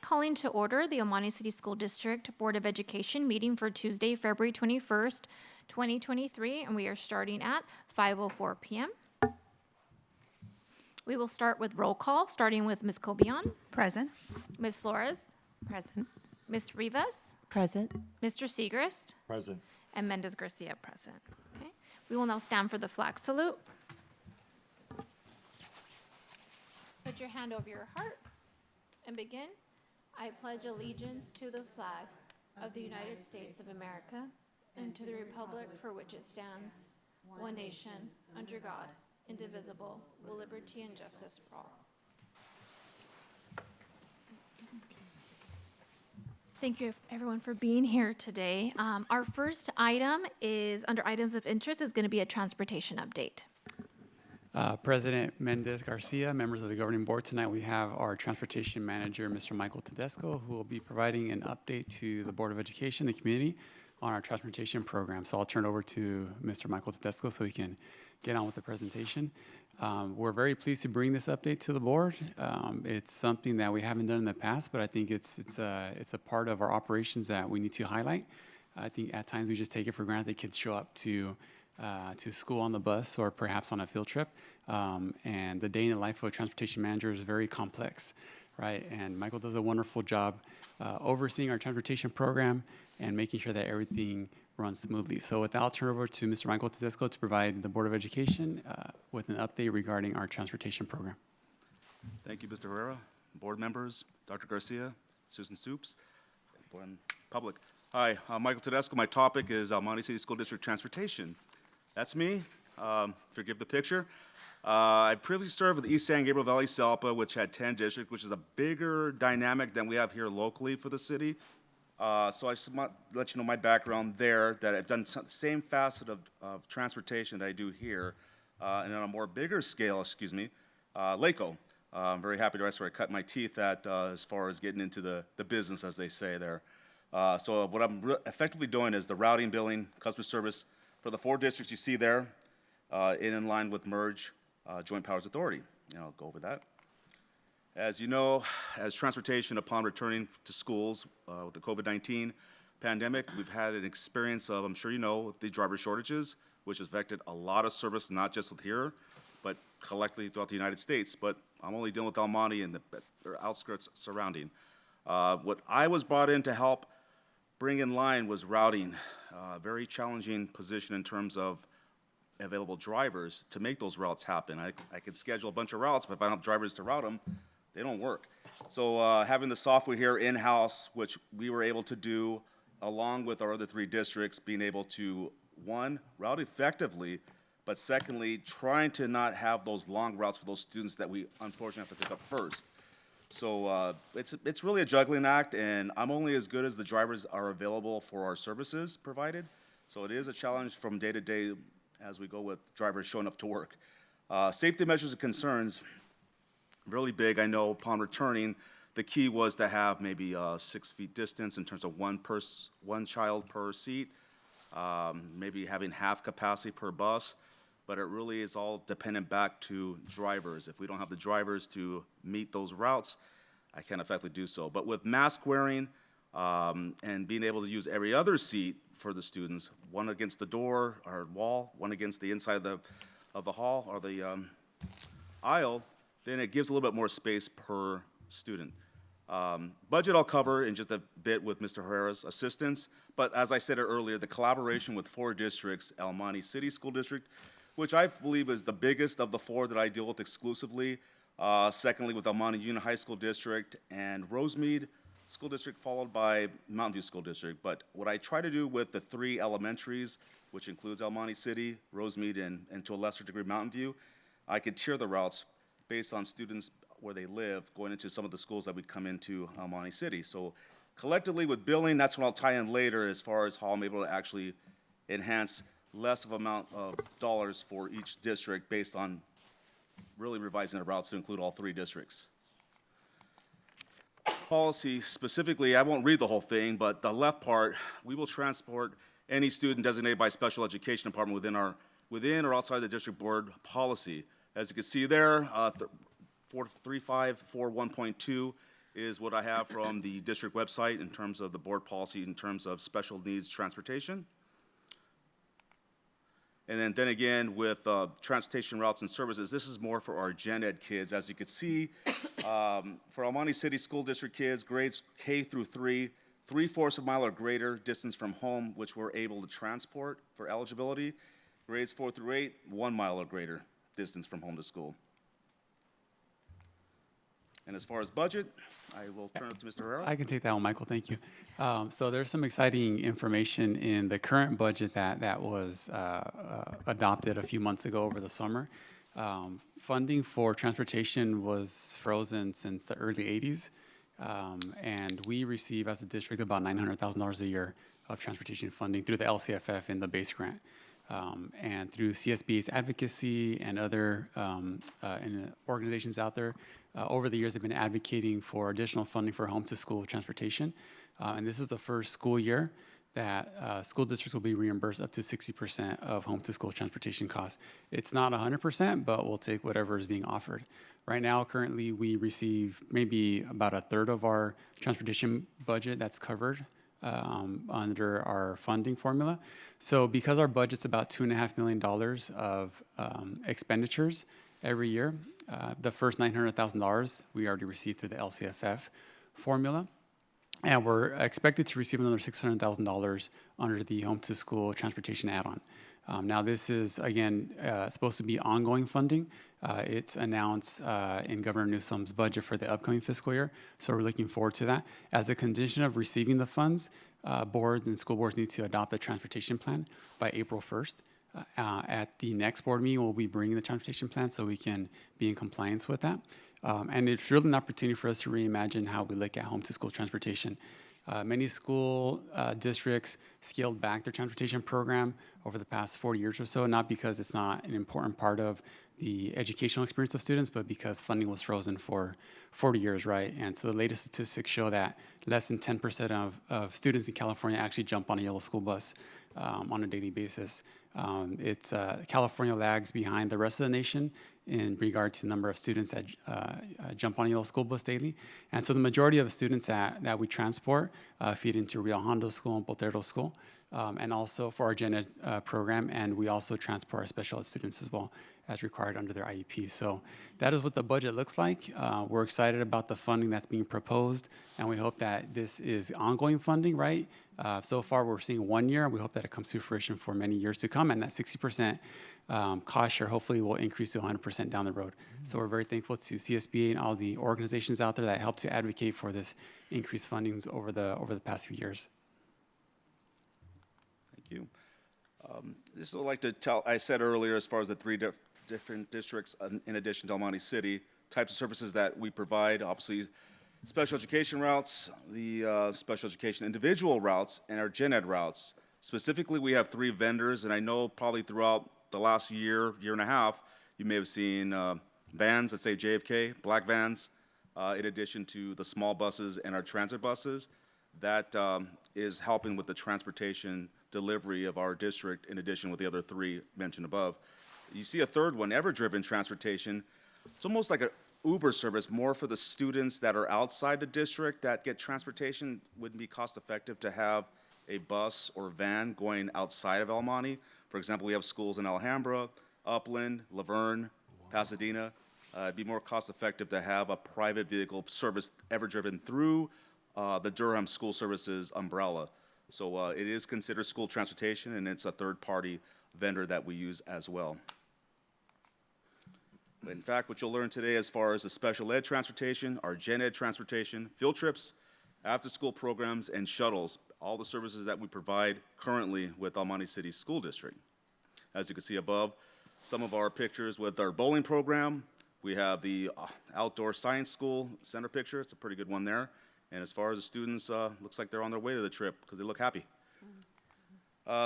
calling to order the El Monte City School District Board of Education meeting for Tuesday, February 21st, 2023, and we are starting at 5:04 p.m. We will start with roll call, starting with Ms. Cobian, Present. Ms. Flores, Present. Ms. Rivas, Present. Mr. Segrist, Present. and Mendez Garcia present. Okay. We will now stand for the flag salute. Put your hand over your heart and begin. I pledge allegiance to the flag of the United States of America and to the republic for which it stands, one nation, under God, indivisible, with liberty and justice for all. Thank you, everyone, for being here today. Our first item is, under items of interest, is going to be a transportation update. President Mendez Garcia, members of the governing board, tonight we have our transportation manager, Mr. Michael Tedesco, who will be providing an update to the Board of Education, the community, on our transportation program. So I'll turn it over to Mr. Michael Tedesco so he can get on with the presentation. We're very pleased to bring this update to the board. It's something that we haven't done in the past, but I think it's a part of our operations that we need to highlight. I think at times we just take it for granted that kids show up to school on the bus or perhaps on a field trip. And the day in the life of a transportation manager is very complex, right? And Michael does a wonderful job overseeing our transportation program and making sure that everything runs smoothly. So with that, I'll turn over to Mr. Michael Tedesco to provide the Board of Education with an update regarding our transportation program. Thank you, Mr. Herrera, board members, Dr. Garcia, Susan Soups, and public. Hi, I'm Michael Tedesco. My topic is El Monte City School District Transportation. That's me. Forgive the picture. I previously served with East San Gabriel Valley SELPA, which had 10 districts, which is a bigger dynamic than we have here locally for the city. So I just want to let you know my background there, that I've done the same facet of transportation that I do here, and on a more bigger scale, LACO. I'm very happy that's where I cut my teeth at as far as getting into the business, as they say there. So what I'm effectively doing is the routing, billing, customer service for the 4 districts you see there, in line with MERGE, Joint Powers Authority. And I'll go over that. As you know, as transportation upon returning to schools with the COVID-19 pandemic, we've had an experience of, I'm sure you know, the driver shortages, which has affected a lot of service, not just with here, but collectively throughout the United States. But I'm only dealing with El Monte and the outskirts surrounding. What I was brought in to help bring in line was routing. Very challenging position in terms of available drivers to make those routes happen. I could schedule a bunch of routes, but if I don't have drivers to route them, they don't work. So having the software here in-house, which we were able to do along with our other 3 districts, being able to, 1, route effectively, but secondly, trying to not have those long routes for those students that we unfortunately have to pick up first. So it's really a juggling act, and I'm only as good as the drivers are available for our services provided. So it is a challenge from day to day as we go with drivers showing up to work. Safety measures and concerns, really big. I know upon returning, the key was to have maybe 6 feet distance in terms of one child per seat, maybe having half capacity per bus, but it really is all dependent back to drivers. If we don't have the drivers to meet those routes, I can't effectively do so. But with mask wearing and being able to use every other seat for the students, one against the door or wall, one against the inside of the hall or the aisle, then it gives a little bit more space per student. Budget I'll cover in just a bit with Mr. Herrera's assistance, but as I said earlier, the collaboration with 4 districts, El Monte City School District, which I believe is the biggest of the 4 that I deal with exclusively. Secondly, with El Monte Union High School District and Rosemead School District, followed by Mountain View School District. But what I try to do with the 3 elementaries, which includes El Monte City, Rosemead, and to a lesser degree Mountain View, I could tier the routes based on students where they live, going into some of the schools that would come into El Monte City. So collectively with billing, that's what I'll tie in later as far as how I'm able to actually enhance less of amount of dollars for each district based on really revising the routes to include all 3 districts. Policy specifically, I won't read the whole thing, but the left part, we will transport any student designated by special education department within or outside the district board policy. As you can see there, 3541.2 is what I have from the district website in terms of the board policy in terms of special needs transportation. And then again, with transportation routes and services, this is more for our gen ed kids. As you can see, for El Monte City School District kids, grades K through 3, 3/4 of a mile or greater distance from home, which we're able to transport for eligibility. Grades 4 through 8, 1 mile or greater distance from home to school. And as far as budget, I will turn it to Mr. Herrera. I can take that one, Michael, thank you. So there's some exciting information in the current budget that was adopted a few months ago over the summer. Funding for transportation was frozen since the early 80s, and we receive as a district about $900,000 a year of transportation funding through the LCFF in the base grant. And through CSBA's advocacy and other organizations out there, over the years have been advocating for additional funding for home-to-school transportation. And this is the first school year that school districts will be reimbursed up to 60% of home-to-school transportation costs. It's not 100%, but we'll take whatever is being offered. Right now, currently, we receive maybe about a third of our transportation budget that's covered under our funding formula. So because our budget's about $2.5 million of expenditures every year, the first $900,000 we already received through the LCFF formula. And we're expected to receive another $600,000 under the home to school transportation add-on. Now this is, again, supposed to be ongoing funding. It's announced in Governor Newsom's budget for the upcoming fiscal year, so we're looking forward to that. As a condition of receiving the funds, boards and school boards need to adopt a transportation plan by April 1st. At the next board meeting, we'll be bringing the transportation plan so we can be in compliance with that. And it's really an opportunity for us to reimagine how we look at home-to-school transportation. Many school districts scaled back their transportation program over the past 40 years or so, not because it's not an important part of the educational experience of students, but because funding was frozen for 40 years, right? And so the latest statistics show that less than 10% of students in California actually jump on a yellow school bus on a daily basis. California lags behind the rest of the nation in regard to the number of students that jump on a yellow school bus daily. And so the majority of the students that we transport feed into Rio Hondo School and Botero School, and also for our gen ed program, and we also transport our special ed students as well as required under their IEP. So that is what the budget looks like. We're excited about the funding that's being proposed, and we hope that this is ongoing funding, right? So far, we're seeing 1 year, and we hope that it comes to fruition for many years to come, and that 60% cost share hopefully will increase to 100% down the road. So we're very thankful to CSBA and all the organizations out there that help to advocate for this increased fundings over the past few years. Thank you. This is what I'd like to tell, I said earlier, as far as the three different districts, in addition to El Monte City, types of services that we provide, obviously, special education routes, the special education individual routes, and our gen ed routes. Specifically, we have 3 vendors, and I know probably throughout the last year and a half, you may have seen vans that say JFK, black vans, in addition to the small buses and our transit buses. That is helping with the transportation delivery of our district, in addition with the other 3 mentioned above. You see a third one, Ever-Driven Transportation. It's almost like an Uber service, more for the students that are outside the district that get transportation. Wouldn't be cost effective to have a bus or van going outside of El Monte. For example, we have schools in Alhambra, Upland, Laverne, Pasadena. It'd be more cost effective to have a private vehicle service Ever-Driven through the Durham School Services umbrella. So it is considered school transportation, and it's a third-party vendor that we use as well. In fact, what you'll learn today as far as the special ed transportation, our gen ed transportation, field trips, after-school programs, and shuttles, all the services that we provide currently with El Monte City School District. As you can see above, some of our pictures with our bowling program. We have the outdoor science school center picture. It's a pretty good one there. And as far as the students, looks like they're on their way to the trip because they look happy.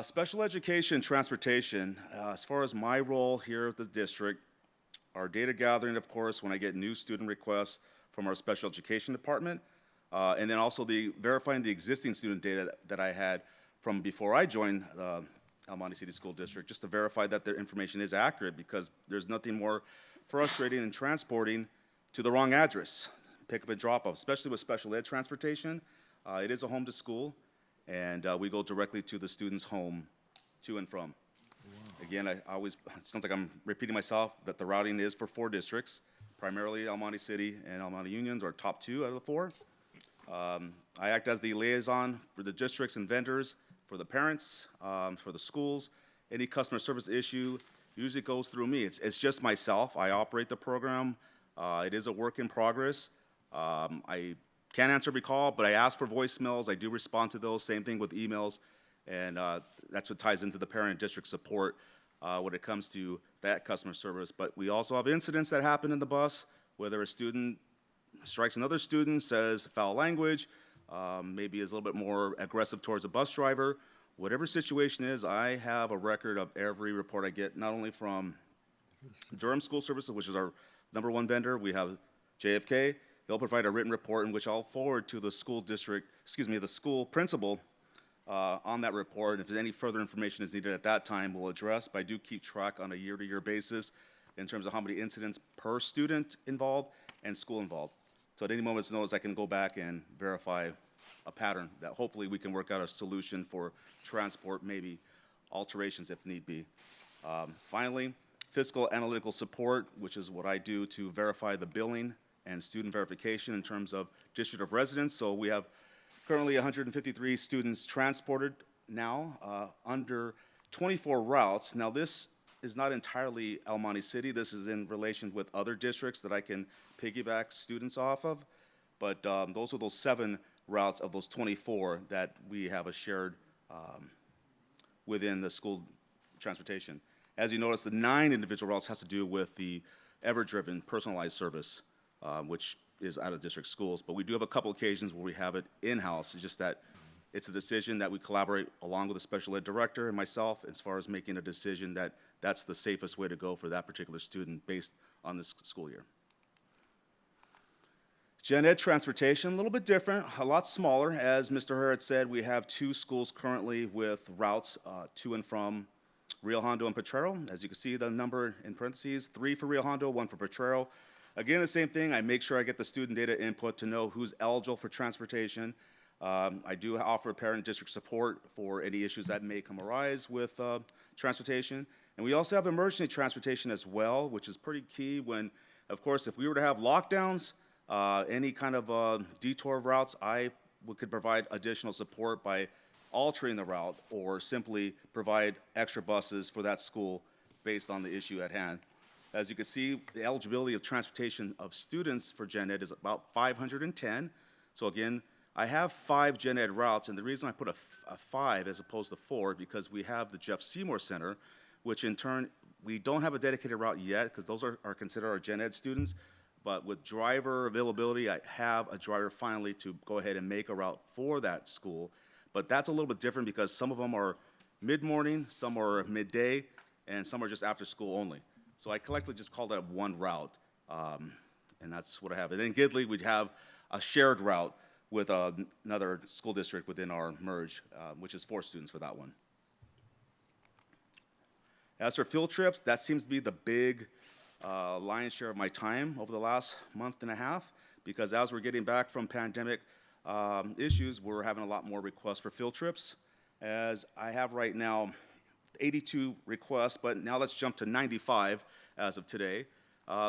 Special education transportation, as far as my role here at the district, our data gathering, of course, when I get new student requests from our special education department, and then also verifying the existing student data that I had from before I joined El Monte City School District, just to verify that their information is accurate, because there's nothing more frustrating than transporting to the wrong address. pickup and drop-off, especially with special ed transportation. It is a home to school, and we go directly to the student's home to and from. Again, it sounds like I'm repeating myself, that the routing is for 4 districts, primarily El Monte City and El Monte Union are top 2 out of the 4. I act as the liaison for the districts and vendors, for the parents, for the schools. Any customer service issue usually goes through me. It's just myself. I operate the program. It is a work in progress. I can't answer every call, but I ask for voicemails. I do respond to those. Same thing with emails. And that's what ties into the parent and district support when it comes to that customer service. But we also have incidents that happen in the bus, whether a student strikes another student, says foul language, maybe is a little bit more aggressive towards a bus driver. Whatever situation is, I have a record of every report I get, not only from Durham School Services, which is our #1 vendor. We have JFK. They'll provide a written report in which I'll forward to the school district, the school principal on that report. If there's any further information is needed at that time, we'll address. But I do keep track on a year-to-year basis in terms of how many incidents per student involved and school involved. So at any moment's notice, I can go back and verify a pattern that hopefully we can work out a solution for transport, maybe alterations if need be. Finally, fiscal analytical support, which is what I do to verify the billing and student verification in terms of district of residence. So we have currently 153 students transported now under 24 routes. Now this is not entirely El Monte City. This is in relation with other districts that I can piggyback students off of. But those are those 7 routes of those 24 that we have a shared within the school transportation. As you notice, the 9 individual routes has to do with the ever-driven personalized service, which is out of district schools. But we do have a couple occasions where we have it in-house. It's just that it's a decision that we collaborate along with the special ed director and myself as far as making a decision that that's the safest way to go for that particular student based on this school year. Gen Ed transportation, a little bit different, a lot smaller. As Mr. Hurd said, we have 2 schools currently with routes to and from Rio Hondo and Potrero. As you can see, the number in parentheses, 3 for Rio Hondo, 1 for Potrero. Again, the same thing, I make sure I get the student data input to know who's eligible for transportation. I do offer parent district support for any issues that may come arise with transportation. And we also have emergency transportation as well, which is pretty key when, of course, if we were to have lockdowns, any kind of detour routes, could provide additional support by altering the route or simply provide extra buses for that school based on the issue at hand. As you can see, the eligibility of transportation of students for Gen Ed is about 510. So again, I have 5 Gen Ed routes, and the reason I put a 5 as opposed to 4, because we have the Jeff Seymour Center, which in turn, we don't have a dedicated route yet, because those are considered our Gen Ed students. But with driver availability, I have a driver finally to go ahead and make a route for that school. But that's a little bit different because some of them are mid-morning, some are midday, and some are just after school only. So I collectively just call that 1 route, and that's what I have. And then Gidley, we'd have a shared route with another school district within our merge, which is 4 students for that one. As for field trips, that seems to be the big lion's share of my time over the last month and a half, because as we're getting back from pandemic issues, we're having a lot more requests for field trips. As I have right now 82 requests, but now let's jump to 95 as of today.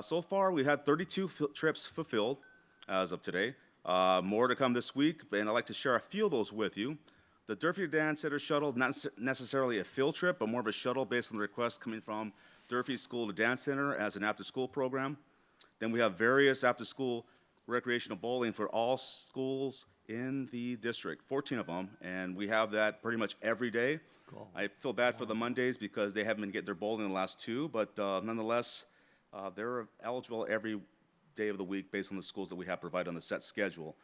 So far, we had 32 field trips fulfilled as of today. More to come this week, and I'd like to share a few of those with you. The Durfee Dance Center shuttle, not necessarily a field trip, but more of a shuttle based on the requests coming from Durfee School to Dance Center as an after-school program. Then we have various after-school recreational bowling for all schools in the district, 14 of them, and we have that pretty much every day. Cool. I feel bad for the Mondays because they haven't been getting their bowling the last 2, but nonetheless, they're eligible every day of the week based on the schools that we have provided on the set schedule.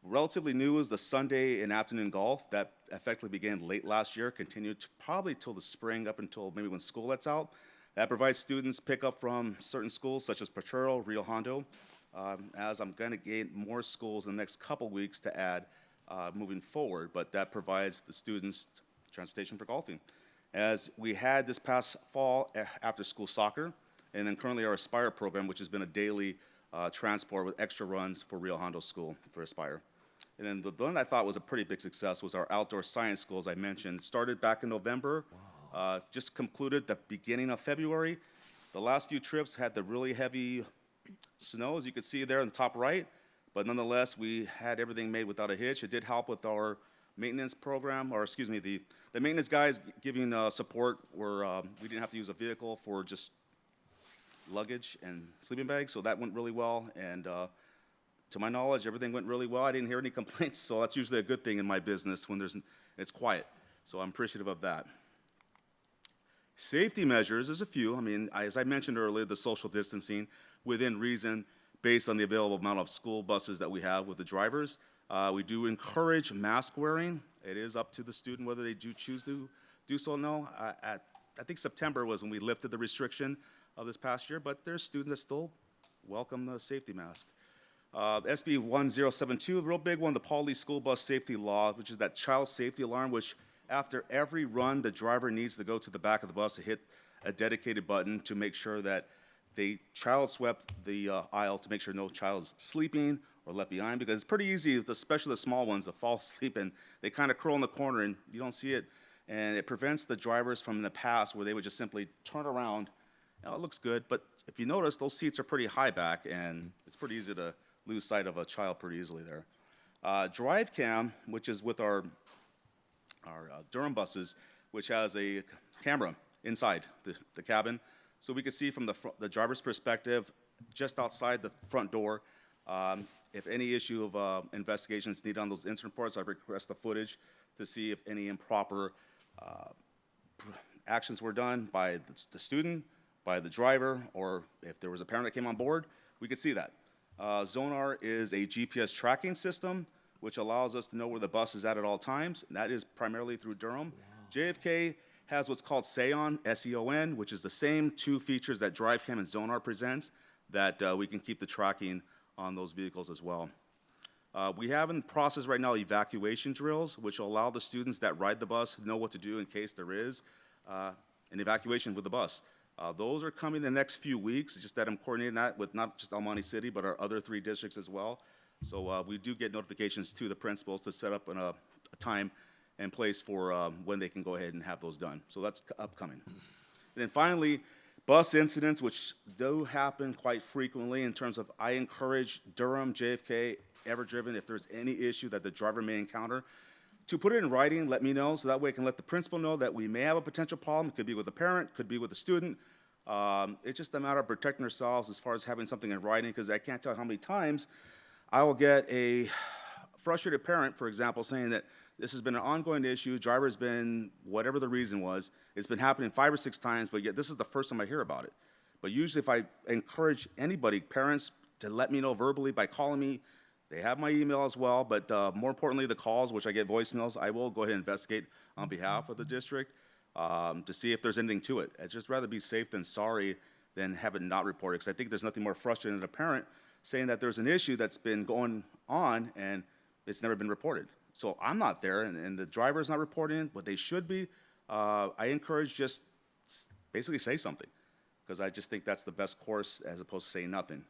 Relatively new is the Sunday and afternoon golf that effectively began late last year, continued probably till the spring up until maybe when school lets out. That provides students pick up from certain schools such as Potrero, Rio Hondo, as I'm going to gain more schools in the next couple weeks to add moving forward, but that provides the students transportation for golfing. As we had this past fall after school soccer, and then currently our Aspire program, which has been a daily transport with extra runs for Rio Hondo School for Aspire. And then the one I thought was a pretty big success was our outdoor science school, as I mentioned. Started back in November, just concluded the beginning of February. The last few trips had the really heavy snow, as you can see there in the top right, but nonetheless, we had everything made without a hitch. It did help with our maintenance program, or excuse me, the maintenance guys giving support where we didn't have to use a vehicle for just luggage and sleeping bags, so that went really well. And to my knowledge, everything went really well. I didn't hear any complaints, so that's usually a good thing in my business when it's quiet. So I'm appreciative of that. Safety measures, there's a few. I mean, as I mentioned earlier, the social distancing within reason based on the available amount of school buses that we have with the drivers. We do encourage mask wearing. It is up to the student whether they do choose to do so or no. I think September was when we lifted the restriction of this past year, but there's students that still welcome the safety mask. SB 1072, a real big one, the Paul Lee School Bus Safety Law, which is that child safety alarm, which after every run, the driver needs to go to the back of the bus to hit a dedicated button to make sure that they child swept the aisle to make sure no child's sleeping or left behind, because it's pretty easy, especially the small ones, to fall asleep and they kind of curl in the corner and you don't see it. And it prevents the drivers from in the past where they would just simply turn around. Now, it looks good, but if you notice, those seats are pretty high back and it's pretty easy to lose sight of a child pretty easily there. Drive Cam, which is with our Durham buses, which has a camera inside the cabin. So we can see from the driver's perspective, just outside the front door, if any issue of investigation is needed on those incident reports, I request the footage to see if any improper actions were done by the student, by the driver, or if there was a parent that came on board, we could see that. Zonar is a GPS tracking system, which allows us to know where the bus is at all times, and that is primarily through Durham. Wow. JFK has what's called SEON, S-E-O-N, which is the same two features that DriveCam and Zonar presents, that we can keep the tracking on those vehicles as well. We have in process right now evacuation drills, which will allow the students that ride the bus to know what to do in case there is an evacuation with the bus. Those are coming in the next few weeks. It's just that I'm coordinating that with not just El Monte City, but our other 3 districts as well. So we do get notifications to the principals to set up a time and place for when they can go ahead and have those done. So that's upcoming. And then finally, bus incidents, which do happen quite frequently in terms of I encourage Durham, JFK, Ever-Driven, if there's any issue that the driver may encounter, to put it in writing, let me know, so that way I can let the principal know that we may have a potential problem. It could be with a parent, could be with a student. It's just a matter of protecting ourselves as far as having something in writing, because I can't tell how many times I will get a frustrated parent, for example, saying that this has been an ongoing issue, driver's been, whatever the reason was, it's been happening 5 or 6 times, but yet this is the first time I hear about it. But usually if I encourage anybody, parents, to let me know verbally by calling me, they have my email as well, but more importantly, the calls, which I get voicemails, I will go ahead and investigate on behalf of the district to see if there's anything to it. I'd just rather be safe than sorry than have it not reported, because I think there's nothing more frustrating than a parent saying that there's an issue that's been going on and it's never been reported. So I'm not there, and the driver's not reporting what they should be. I encourage just basically say something, because I just think that's the best course as opposed to saying nothing.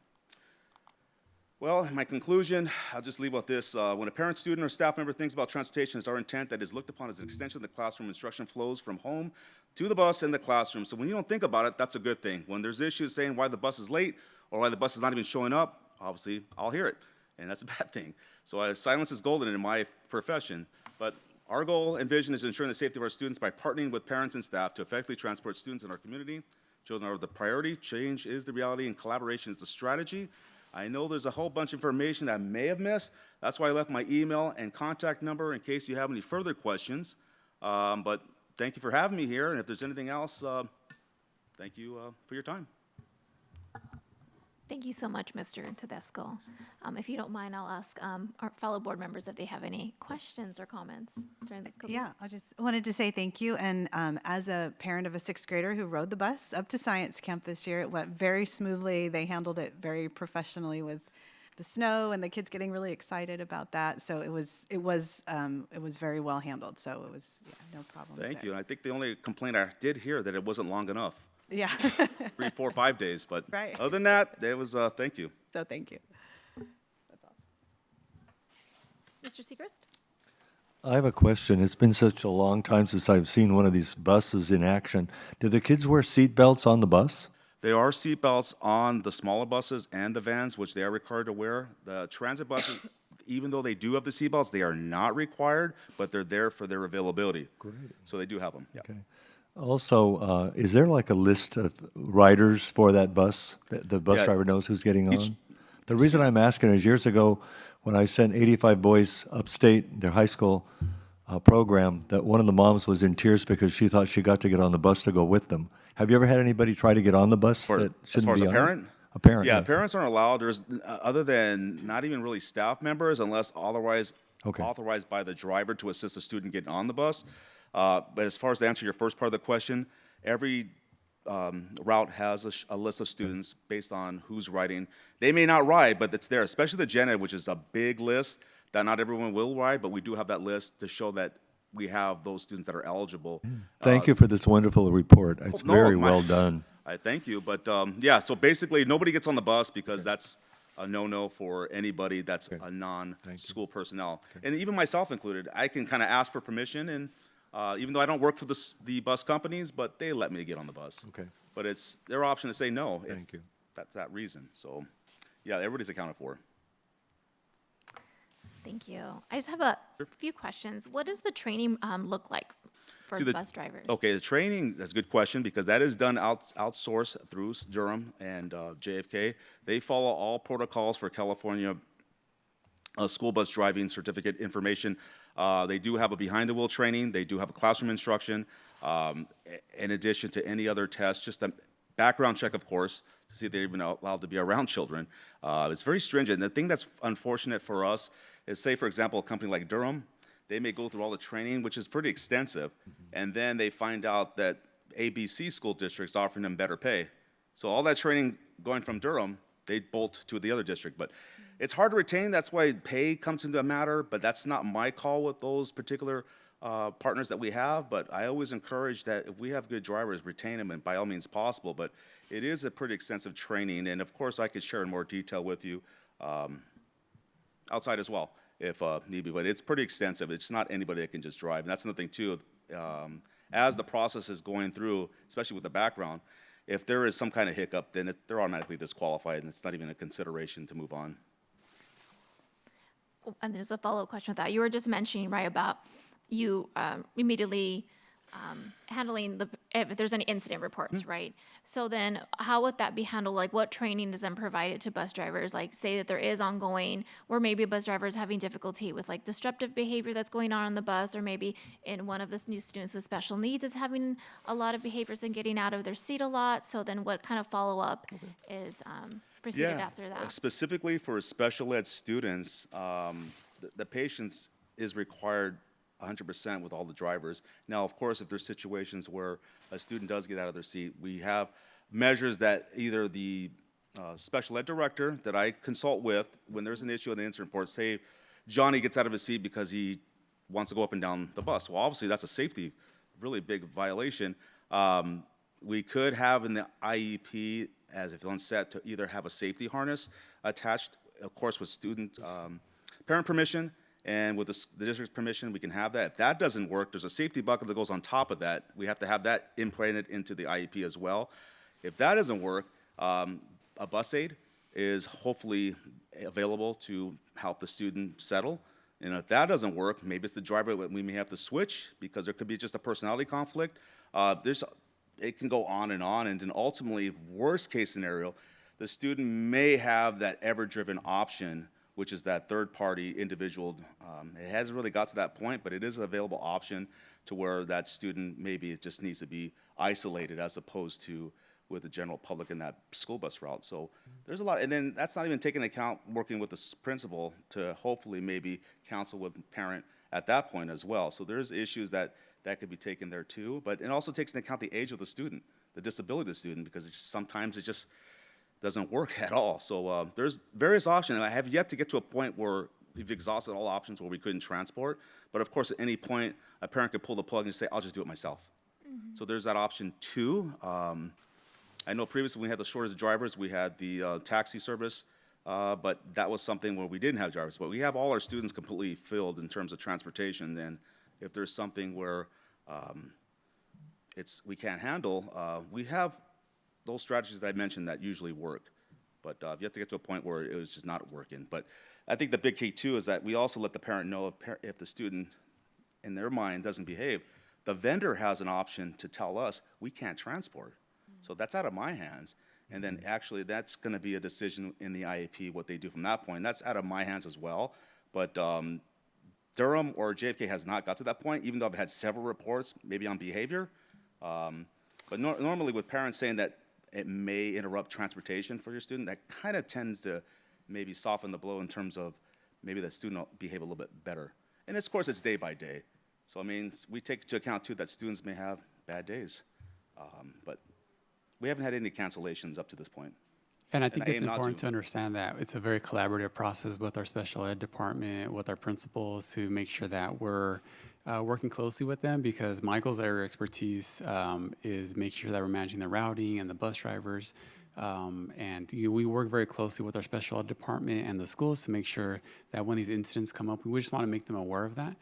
Well, in my conclusion, I'll just leave with this. When a parent, student, or staff member thinks about transportation, it's our intent that is looked upon as an extension of the classroom. Instruction flows from home to the bus and the classroom. So when you don't think about it, that's a good thing. When there's issues saying why the bus is late or why the bus is not even showing up, obviously, I'll hear it, and that's a bad thing. So silence is golden in my profession. But our goal and vision is ensuring the safety of our students by partnering with parents and staff to effectively transport students in our community. Children are the priority. Change is the reality, and collaboration is the strategy. I know there's a whole bunch of information I may have missed. That's why I left my email and contact number in case you have any further questions. But thank you for having me here, and if there's anything else, thank you for your time. Thank you so much, Mr. Tedesco. If you don't mind, I'll ask our fellow board members if they have any questions or comments. Yeah, I just wanted to say thank you. And as a parent of a 6th grader who rode the bus up to science camp this year, it went very smoothly. They handled it very professionally with the snow and the kids getting really excited about that. So it was very well handled. So it was no problem. Thank you. And I think the only complaint I did hear that it wasn't long enough. Yeah. 3, 4, 5 days. But Right. other than that, it was, thank you. So thank you. Mr. Segrist? I have a question. It's been such a long time since I've seen one of these buses in action. Do the kids wear seat belts on the bus? There are seatbelts on the smaller buses and the vans, which they are required to wear. The transit buses, even though they do have the seatbelts, they are not required, but they're there for their availability. Great. So they do have them, yeah. Okay. Also, is there like a list of riders for that bus? The bus Yeah. driver knows who's getting Each- on? The reason I'm asking is years ago, when I sent 85 boys upstate, their high school program, that one of the moms was in tears because she thought she got to get on the bus to go with them. Have you ever had anybody try to get on the bus that As shouldn't far as be a on it? parent? A parent, Yeah, yes. parents aren't allowed. There's, other than not even really staff members unless otherwise Okay. authorized by the driver to assist the student getting on the bus. But as far as to answer your first part of the question, every route has a list of students based on who's riding. They may not ride, but it's there, especially the Gen Ed, which is a big list that not everyone will ride, but we do have that list to show that we have those students that are eligible. Thank you for this wonderful report. It's No, very my- well done. I thank you, but yeah, so basically, nobody gets on the bus because that's a no-no for anybody that's a non-school personnel. And even myself included, I can kind of ask for permission, and even though I don't work for the bus companies, but they let me get on the bus. Okay. But it's their option to say no. if Thank you. That's that reason, so, yeah, everybody's accounted for. Thank you. I just have a few questions. What does the training look like for See, the- bus drivers? Okay, the training, that's a good question, because that is done outsourced through Durham and JFK. They follow all protocols for California school bus driving certificate information. They do have a behind-the-wheel training. They do have a classroom instruction, in addition to any other tests, just a background check, of course, to see if they're even allowed to be around children. It's very stringent. The thing that's unfortunate for us is, say, for example, a company like Durham, they may go through all the training, which is pretty extensive, and then they find out that ABC school district's offering them better pay. So all that training going from Durham, they bolt to the other district. But it's hard to retain, that's why pay comes into a matter, but that's not my call with those particular partners that we have. But I always encourage that if we have good drivers, retain them, and by all means possible. But it is a pretty extensive training, and of course, I could share in more detail with you outside as well, if need be, but it's pretty extensive. It's not anybody that can just drive, and that's another thing too. As the process is going through, especially with the background, if there is some kind of hiccup, then they're automatically disqualified, and it's not even a consideration to move on. And there's a follow-up question with that. You were just mentioning, right, about you immediately handling if there's any incident reports, right? So then how would that be handled? Like, what training is then provided to bus drivers? Like, say that there is ongoing, or maybe a bus driver is having difficulty with like disruptive behavior that's going on the bus, or maybe in one of the new students with special needs is having a lot of behaviors and getting out of their seat a lot. So then what kind of follow-up is proceeded after that? Specifically for special ed students, the patience is required 100% with all the drivers. Now, of course, if there's situations where a student does get out of their seat, we have measures that either the special ed director that I consult with, when there's an issue in the incident report, say Johnny gets out of his seat because he wants to go up and down the bus. Well, obviously, that's a safety, really big violation. We could have in the IEP, as if on set, to either have a safety harness attached, of course, with student parent permission, and with the district's permission, we can have that. If that doesn't work, there's a safety bucket that goes on top of that. We have to have that implanted into the IEP as well. If that doesn't work, a bus aid is hopefully available to help the student settle. And if that doesn't work, maybe it's the driver that we may have to switch because there could be just a personality conflict. It can go on, and then ultimately, worst case scenario, the student may have that ever-driven option, which is that third-party individual. It hasn't really got to that point, but it is an available option to where that student maybe it just needs to be isolated as opposed to with the general public in that school bus route. So there's a lot, and then that's not even taking into account working with the principal to hopefully maybe counsel with the parent at that point as well. So there's issues that could be taken there too, but it also takes into account the age of the student, the disability of the student, because sometimes it just doesn't work at all. So there's various options. I have yet to get to a point where we've exhausted all options where we couldn't transport. But of course, at any point, a parent could pull the plug and say, I'll just do it myself. So there's that option too. I know previously when we had the shortage of drivers, we had the taxi service, but that was something where we didn't have drivers. But we have all our students completely filled in terms of transportation. Then if there's something where we can't handle, we have those strategies that I mentioned that usually work. But you have to get to a point where it was just not working. But I think the big key too is that we also let the parent know if the student in their mind doesn't behave, the vendor has an option to tell us we can't transport. So that's out of my hands. And then actually that's going to be a decision in the IAP, what they do from that point. That's out of my hands as well. But Durham or JFK has not got to that point, even though I've had several reports, maybe on behavior. But normally with parents saying that it may interrupt transportation for your student, that kind of tends to maybe soften the blow in terms of maybe the student will behave a little bit better. And of course, it's day by day. So, I mean, we take into account, too, that students may have bad days. But we haven't had any cancellations up to this point. And I think I it's aim not important to. to understand that it's a very collaborative process with our special ed department, with our principals, to make sure that we're working closely with them, because Michael's area of expertise is making sure that we're managing the routing and the bus drivers. We work very closely with our special ed department and the schools to make sure that when these incidents come up, we just want to make them aware of that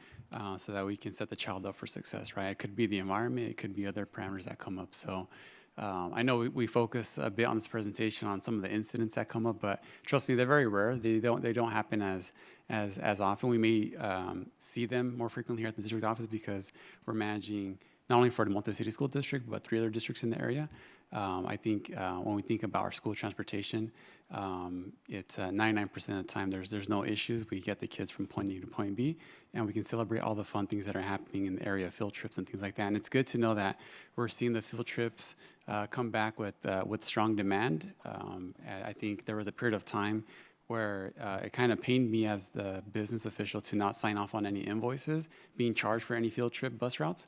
so that we can set the child up for success, right? It could be the environment, it could be other parameters that come up. So I know we focus a bit on this presentation on some of the incidents that come up, but trust me, they're very rare. They don't happen as often. We may see them more frequently here at the district office because we're managing not only for the Monte City School District, but 3 other districts in the area. I think when we think about our school transportation, it's 99% of the time there's no issues. We get the kids from point A to point B, and we can celebrate all the fun things that are happening in the area, field trips and things like that. And it's good to know that we're seeing the field trips come back with strong demand. I think there was a period of time where it kind of pained me as the business official to not sign off on any invoices being charged for any field trip bus routes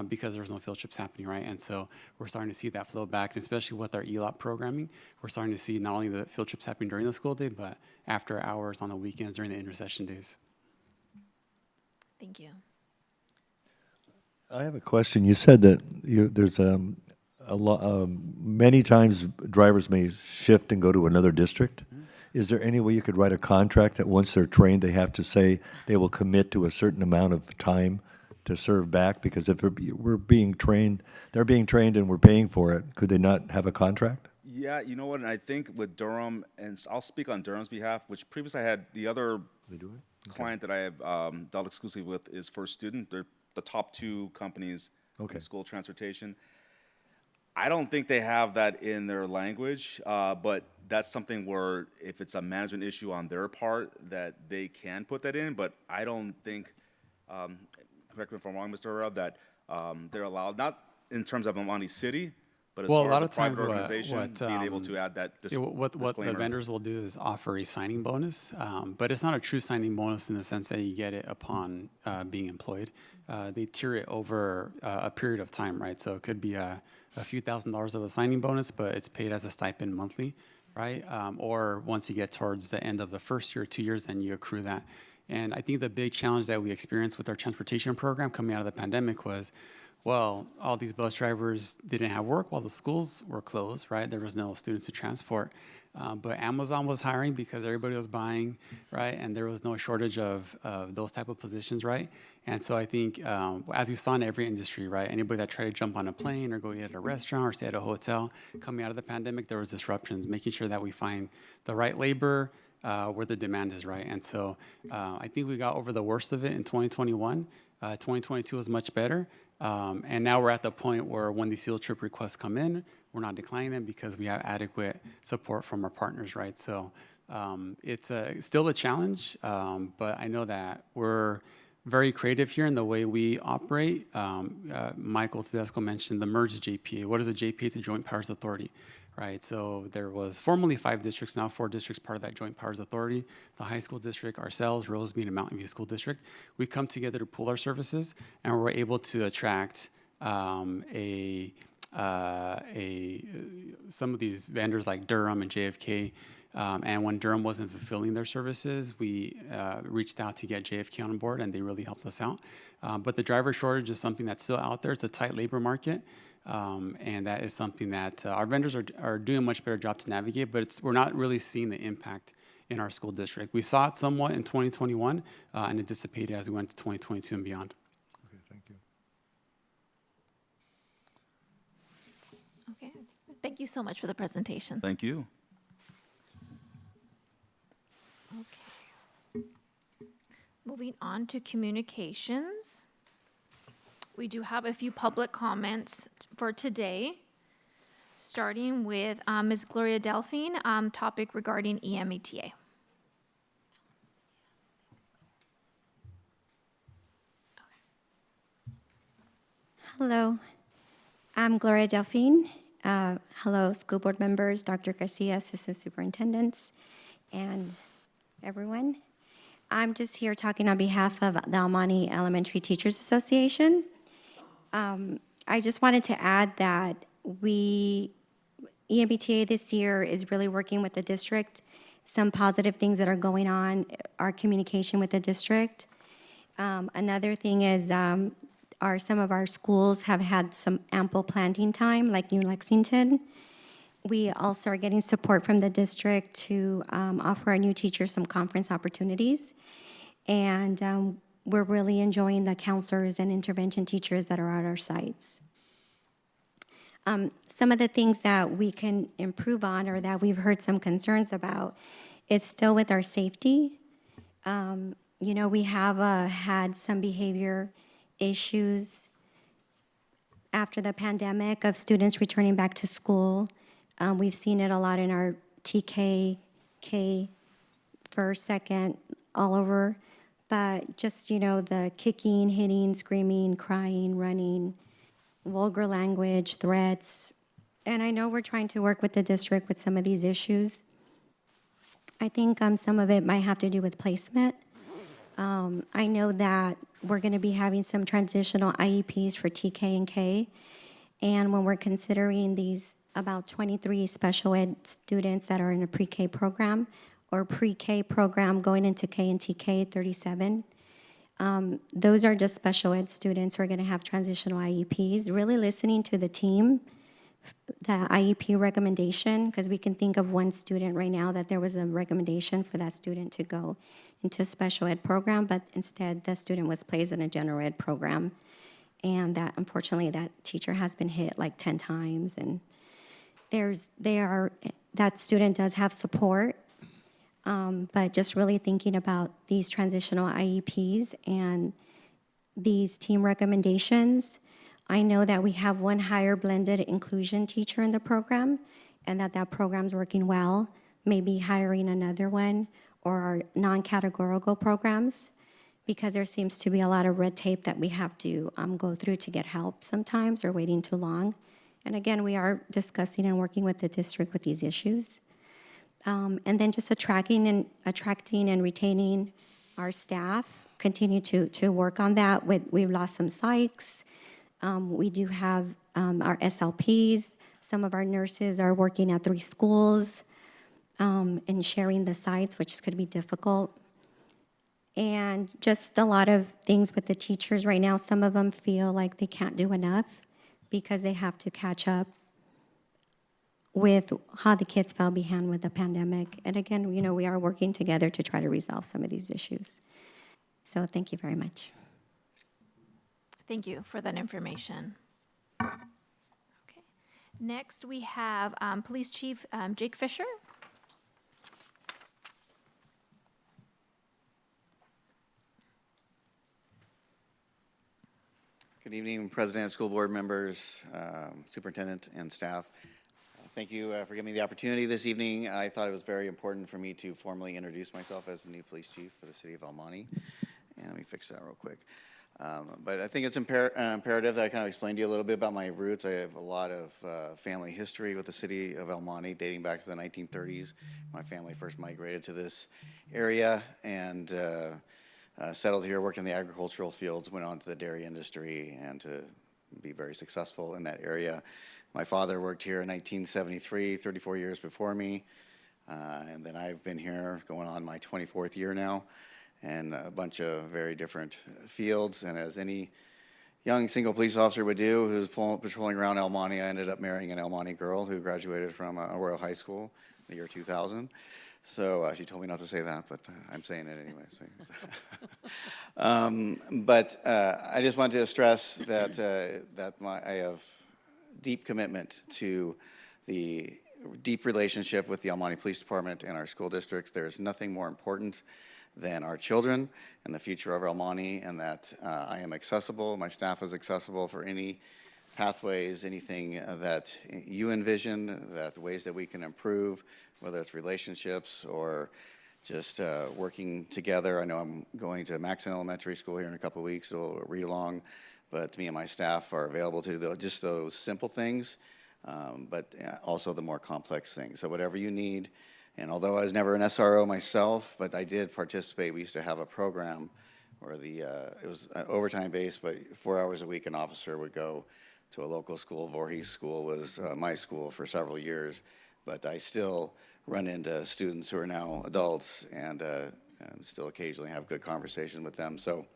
because there was no field trips happening, right? And so we're starting to see that flow back, and especially with our ELOP programming, we're starting to see not only the field trips happening during the school day, but after hours, on the weekends, during the intersession days. Thank you. I have a question. You said that there's many times drivers may shift and go to another district. Is there any way you could write a contract that once they're trained, they have to say they will commit to a certain amount of time to serve back? Because if we're being trained, they're being trained and we're paying for it, could they not have a contract? Yeah, you know what, and I think with Durham, and I'll speak on Durham's behalf, which previously I had the other client that I have dealt exclusively with is First Student. They're the top 2 companies Okay. in school transportation. I don't think they have that in their language, but that's something where if it's a management issue on their part, that they can put that in. But I don't think, correct me if I'm wrong, Mr. Herrera, that they're allowed, not in terms of Monte City, but as Well, a far lot as a of times private organization, being able to add that what the disclaimer. vendors will do is offer a signing bonus, but it's not a true signing bonus in the sense that you get it upon being employed. They tier it over a period of time, right? So it could be a few $1,000s of a signing bonus, but it's paid as a stipend monthly, right? Or once you get towards the end of the first year, 2 years, then you accrue that. And I think the big challenge that we experienced with our transportation program coming out of the pandemic was, well, all these bus drivers didn't have work while the schools were closed, right? There was no students to transport. But Amazon was hiring because everybody was buying, right? And there was no shortage of those type of positions, right? And so I think, as we saw in every industry, right? Anybody that tried to jump on a plane or go eat at a restaurant or stay at a hotel, coming out of the pandemic, there was disruptions, making sure that we find the right labor where the demand is, right? And so I think we got over the worst of it in 2021. 2022 was much better. And now we're at the point where when these field trip requests come in, we're not declining them because we have adequate support from our partners, right? So it's still a challenge, but I know that we're very creative here in the way we operate. Michael Tedesco mentioned the merged JPA. What is a JPA? It's a Joint Powers Authority, right? So there was formerly 5 districts, now 4 districts part of that Joint Powers Authority, the high school district, ourselves, Rosemead, and Mountain View School District. We come together to pool our services, and we're able to attract some of these vendors like Durham and JFK. And when Durham wasn't fulfilling their services, we reached out to get JFK on board, and they really helped us out. But the driver shortage is something that's still out there. It's a tight labor market. And that is something that our vendors are doing a much better job to navigate, but we're not really seeing the impact in our school district. We saw it somewhat in 2021, and it dissipated as we went to 2022 and beyond. Okay, thank you. Okay. Thank you so much for the presentation. Thank you. Okay. Moving on to communications. We do have a few public comments for today, starting with Ms. Gloria Delphine, topic regarding EMETA. Hello, I'm Gloria Delphine. Hello, school board members, Dr. Garcia, assistant superintendents, and everyone. I'm just here talking on behalf of the Almani Elementary Teachers Association. I just wanted to add that EMBTA this year is really working with the district. Some positive things that are going on, our communication with the district. Another thing is some of our schools have had some ample planting time, like New Lexington. We also are getting support from the district to offer our new teachers some conference opportunities. And we're really enjoying the counselors and intervention teachers that are at our sites. Some of the things that we can improve on or that we've heard some concerns about is still with our safety. We have had some behavior issues after the pandemic of students returning back to school. We've seen it a lot in our TK, K, first, second, all over. But just, the kicking, hitting, screaming, crying, running, vulgar language, threats. And I know we're trying to work with the district with some of these issues. I think some of it might have to do with placement. I know that we're going to be having some transitional IEPs for TK and K. And when we're considering these about 23 special ed students that are in a pre-K program, or pre-K program going into K and TK, 37. Those are just special ed students who are going to have transitional IEPs. Really listening to the team, the IEP recommendation, because we can think of one student right now that there was a recommendation for that student to go into a special ed program, but instead the student was placed in a general ed program. And that, unfortunately, that teacher has been hit like 10 times. And that student does have support. But just really thinking about these transitional IEPs and these team recommendations, I know that we have one higher blended inclusion teacher in the program and that program's working well, maybe hiring another one or our non-categorical programs, because there seems to be a lot of red tape that we have to go through to get help sometimes or waiting too long. And again, we are discussing and working with the district with these issues. And then just attracting and retaining our staff, continue to work on that. We've lost some psychs. We do have our SLPs. Some of our nurses are working at 3 schools and sharing the sites, which could be difficult. And just a lot of things with the teachers right now. Some of them feel like they can't do enough because they have to catch up with how the kids fell behind with the pandemic. And again, we are working together to try to resolve some of these issues. So thank you very much. Thank you for that information. Okay. Next, we have Police Chief Jake Fisher. Good evening, President, school board members, superintendent, and staff. Thank you for giving me the opportunity this evening. I thought it was very important for me to formally introduce myself as the new police chief for the city of El Monte. And let me fix that real quick. But I think it's imperative that I kind of explain to you a little bit about my roots. I have a lot of family history with the city of El Monte dating back to the 1930s. My family first migrated to this area and settled here, worked in the agricultural fields, went on to the dairy industry and to be very successful in that area. My father worked here in 1973, 34 years before me, and then I've been here going on my 24th year now, and a bunch of very different fields. And as any young single police officer would do, who's patrolling around El Monte. I ended up marrying an El Monte girl who graduated from Royal High School in the year 2000. So she told me not to say that, but I'm saying it anyway. But I just wanted to stress that I have deep commitment to the deep relationship with the El Monte Police Department and our school districts. There's nothing more important than our children and the future of El Monte, and that I am accessible, my staff is accessible for any pathways, anything that you envision, that ways that we can improve, whether it's relationships or just working together. I know I'm going to Maxon Elementary School here in a couple of weeks, so we'll read along, but me and my staff are available to do just those simple things, but also the more complex things. So whatever you need, and although I was never an SRO myself, but I did participate. We used to have a program where it was overtime based, but 4 hours a week an officer would go to a local school. Voorhees School was my school for several years, but I still run into students who are now adults and still occasionally have good conversations with them. So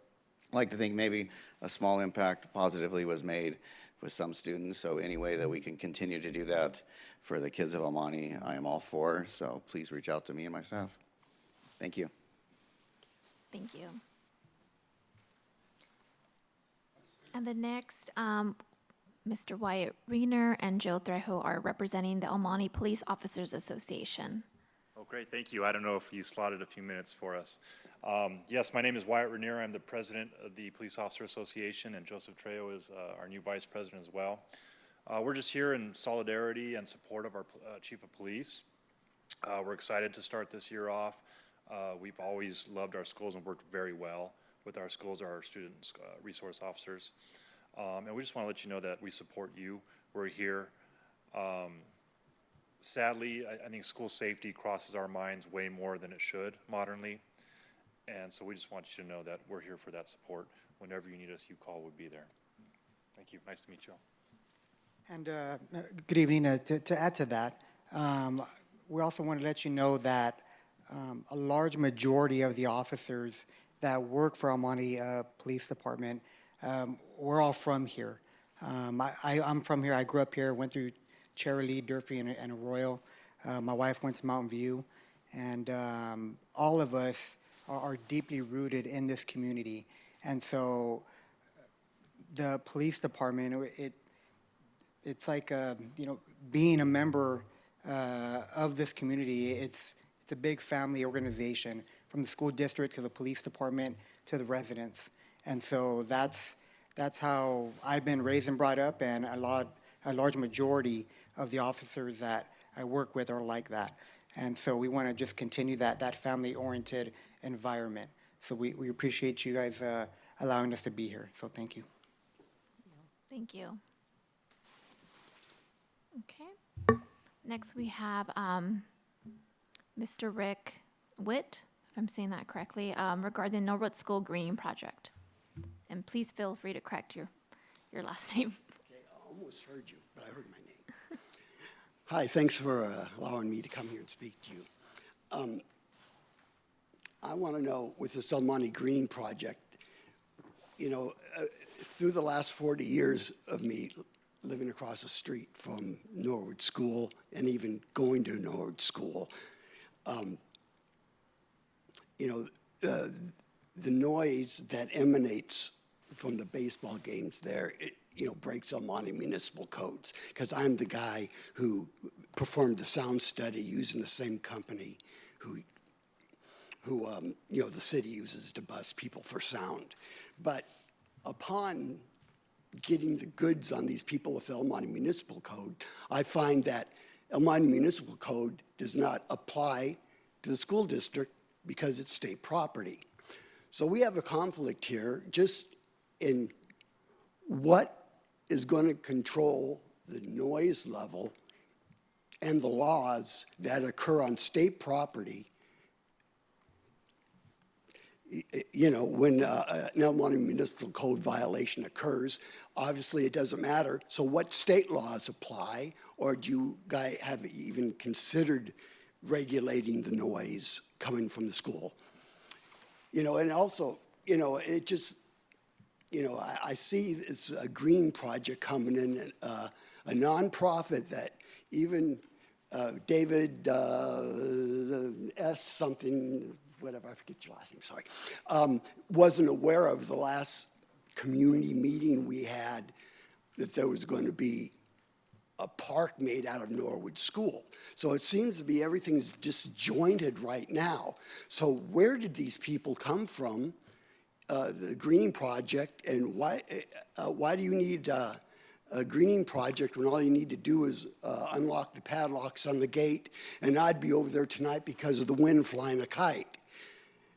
I'd like to think maybe a small impact positively was made with some students. So any way that we can continue to do that for the kids of El Monte, I am all for. So please reach out to me and my staff. Thank you. Thank you. And the next, Mr. Wyatt Reener and Joe Trejo are representing the El Monte Police Officers Association. Oh, great, thank you. I don't know if you slotted a few minutes for us. Yes, my name is Wyatt Renier. I'm the president of the Police Officer Association, and Joseph Trejo is our new vice president as well. We're just here in solidarity and support of our chief of police. We're excited to start this year off. We've always loved our schools and worked very well with our schools, our students, resource officers. And we just want to let you know that we support you. We're here. Sadly, I think school safety crosses our minds way more than it should modernly. And so we just want you to know that we're here for that support. Whenever you need us, you call, we'll be there. Thank you. Nice to meet you all. And good evening. To add to that, we also want to let you know that a large majority of the officers that work for El Monte Police Department, we're all from here. I'm from here. I grew up here, went through Cherry Lee, Durfee, and Arroyo. My wife went to Mountain View. And all of us are deeply rooted in this community. And so the police department, it's like, being a member of this community. It's a big family organization, from the school district to the police department to the residents. And so that's how I've been raised and brought up, and a large majority of the officers that I work with are like that. And so we want to just continue that family-oriented environment. So we appreciate you guys allowing us to be here. So thank you. Thank you. Okay. Next we have Mr. Rick Witt, if I'm saying that correctly, regarding the Norwood School Greening Project. And please feel free to correct your last name. Okay, I almost heard you, but I heard my name. Hi, thanks for allowing me to come here and speak to you. I want to know, with this El Monte Green Project, through the last 40 years of me living across the street from Norwood School and even going to Norwood School, the noise that emanates from the baseball games there, breaks El Monte municipal codes, because I'm the guy who performed the sound study using the same company who the city uses to bus people for sound. But upon getting the goods on these people with El Monte Municipal Code, I find that El Monte Municipal Code does not apply to the school district because it's state property. So we have a conflict here just in what is going to control the noise level and the laws that occur on state property. When an El Monte Municipal Code violation occurs, obviously it doesn't matter. So what state laws apply, or do you guys have even considered regulating the noise coming from the school? And also, it just, you know, I see it's a green project coming in, a nonprofit that even David S. something, whatever, I forget your last name, sorry, wasn't aware of the last community meeting we had, that there was going to be a park made out of Norwood School. So it seems to be everything's disjointed right now. So where did these people come from, the greening project, and why do you need a greening project when all you need to do is unlock the padlocks on the gate? And I'd be over there tonight because of the wind flying a kite.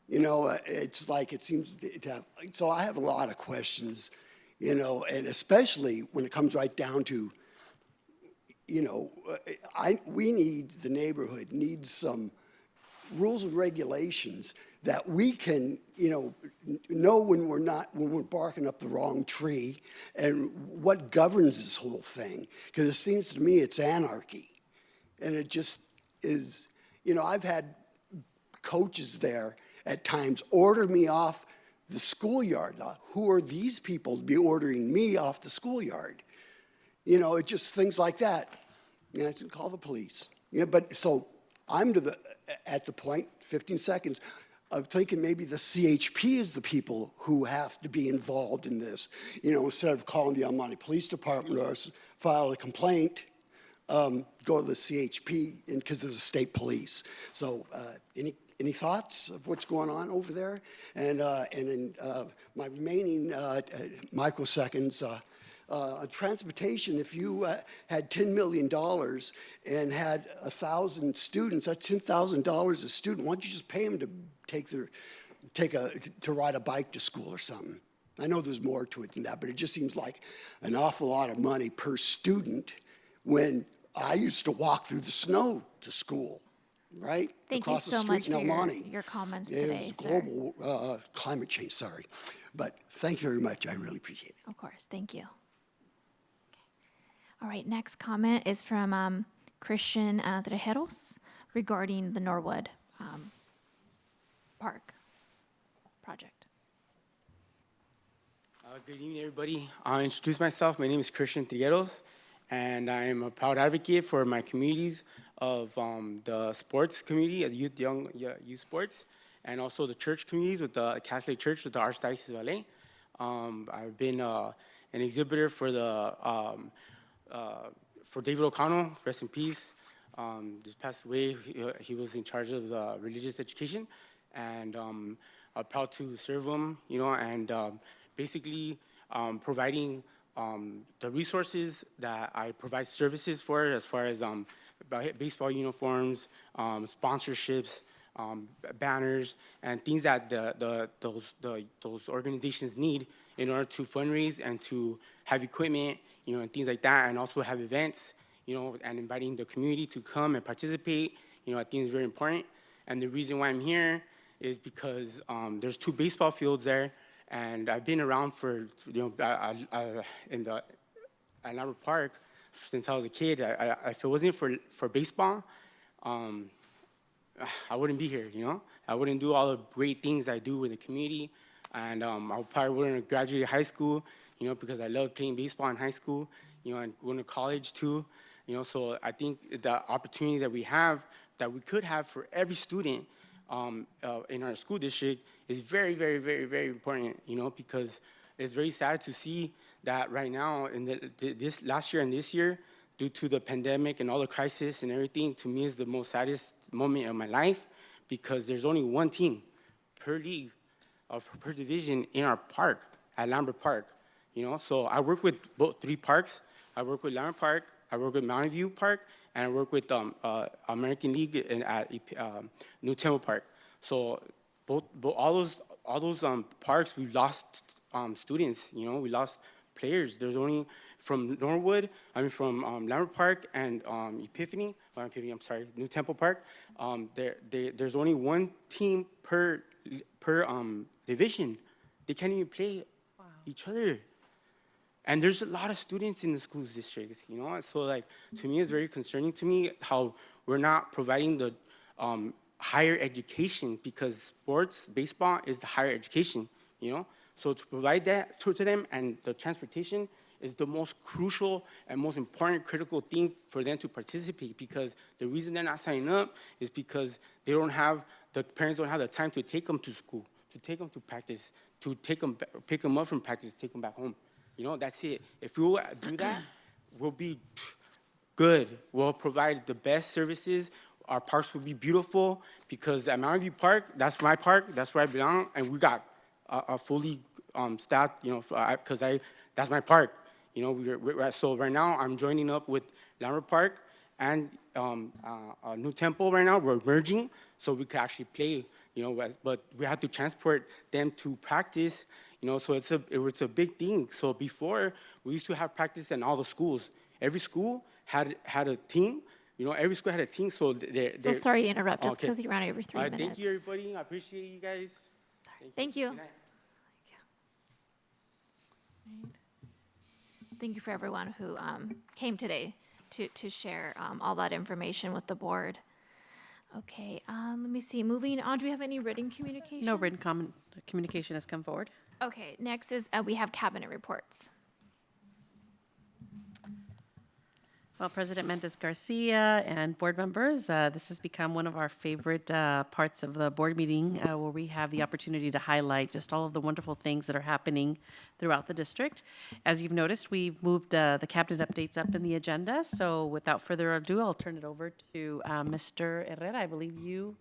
You know, it's like it seems to have, so I have a lot of questions, you know, and especially when it comes right down to, you know, we need, the neighborhood needs some rules and regulations that we can, you know when we're barking up the wrong tree, and what governs this whole thing. Because it seems to me it's anarchy. And it just is, you know, I've had coaches there at times order me off the schoolyard. Now, who are these people to be ordering me off the schoolyard? You know, it just things like that. You know, I call the police. Yeah, but so I'm at the point, 15 seconds, of thinking maybe the CHP is the people who have to be involved in this. You know, instead of calling the El Monte Police Department or file a complaint, go to the CHP because there's a state police. So any thoughts of what's going on over there? And in my remaining microseconds, transportation, if you had $10 million and had 1,000 students, that's $10,000 a student. Why don't you just pay them to to ride a bike to school or something? I know there's more to it than that, but it just seems like an awful lot of money per student when I used to walk through the snow to school, right? Thank you Across the so street much in for El Monte. your comments Yeah, today, it's sir. global climate change, sorry. But thank you very much. I really appreciate it. Of course, thank you. All right, next comment is from Christian Trejeros regarding the Norwood Park project. Good evening, everybody. I'll introduce myself. My name is Christian Trigueros, and I am a proud advocate for my communities of the sports community, young youth sports, and also the church communities with the Catholic Church with the Archdiocese of LA. I've been an exhibitor for the for David O'Connell, rest in peace. Just passed away. He was in charge of the religious education, and I'm proud to serve him. You know, and basically providing the resources that I provide services for, as far as baseball uniforms, sponsorships, banners, and things that those organizations need in order to fundraise and to have equipment, you know, and things like that, and also have events, you know, and inviting the community to come and participate. You know, I think is very important. And the reason why I'm here is because there's 2 baseball fields there, and I've been around for, you know, in the Alhambra Park since I was a kid. If it wasn't for baseball, I wouldn't be here, you know? I wouldn't do all the great things I do with the community, and I probably wouldn't have graduated high school, you know, because I loved playing baseball in high school, you know, and going to college too, you know. So I think the opportunity that we have, that we could have for every student in our school district is very, very, very, very important, you know, because it's very sad to see that right now, in this last year and this year, due to the pandemic and all the crisis and everything, to me is the most saddest moment of my life, because there's only 1 team per league, per division in our park, at Lambert Park, you know. So I work with both 3 parks. I work with Lambert Park, I work with Mountain View Park, and I work with American League at New Temple Park. So all those parks, we lost students, you know, we lost players. There's only from Lambert Park and New Temple Park. There's only 1 team per division. They can't even play each other. And there's a lot of students in the school districts, you know. So, like, to me, it's very concerning to me how we're not providing the higher education, because sports, baseball is the higher education, you know. So to provide that to them, and the transportation is the most crucial and most important critical thing for them to participate, because the reason they're not signing up is because the parents don't have the time to take them to school, to take them to practice, to pick them up from practice, take them back home. You know, that's it. If we will do that, we'll be good. We'll provide the best services. Our parks will be beautiful, because at Mountain View Park, that's my park, that's where I belong, and we got a fully staffed, you know, because that's my park. You know, so right now I'm joining up with Lambert Park and New Temple right now. We're merging so we can actually play, you know, but we have to transport them to practice, you know, so it's a big thing. So before, we used to have practice in all the schools. Every school had a team. You know, every school had a team, so So sorry to interrupt, just Okay. because you ran over 3 minutes. Thank you, everybody. I appreciate you guys. Thank you. Good night. Thank you for everyone who came today to share all that information with the board. Okay, let me see. Moving on, do we have any written communications? No written communication has come forward. Okay, next is we have cabinet reports. Well, President Mendez Garcia and board members, this has become one of our favorite parts of the board meeting, where we have the opportunity to highlight just all of the wonderful things that are happening throughout the district. As you've noticed, we've moved the cabinet updates up in the agenda. So without further ado, I'll turn it over to Mr. Herrera. I believe you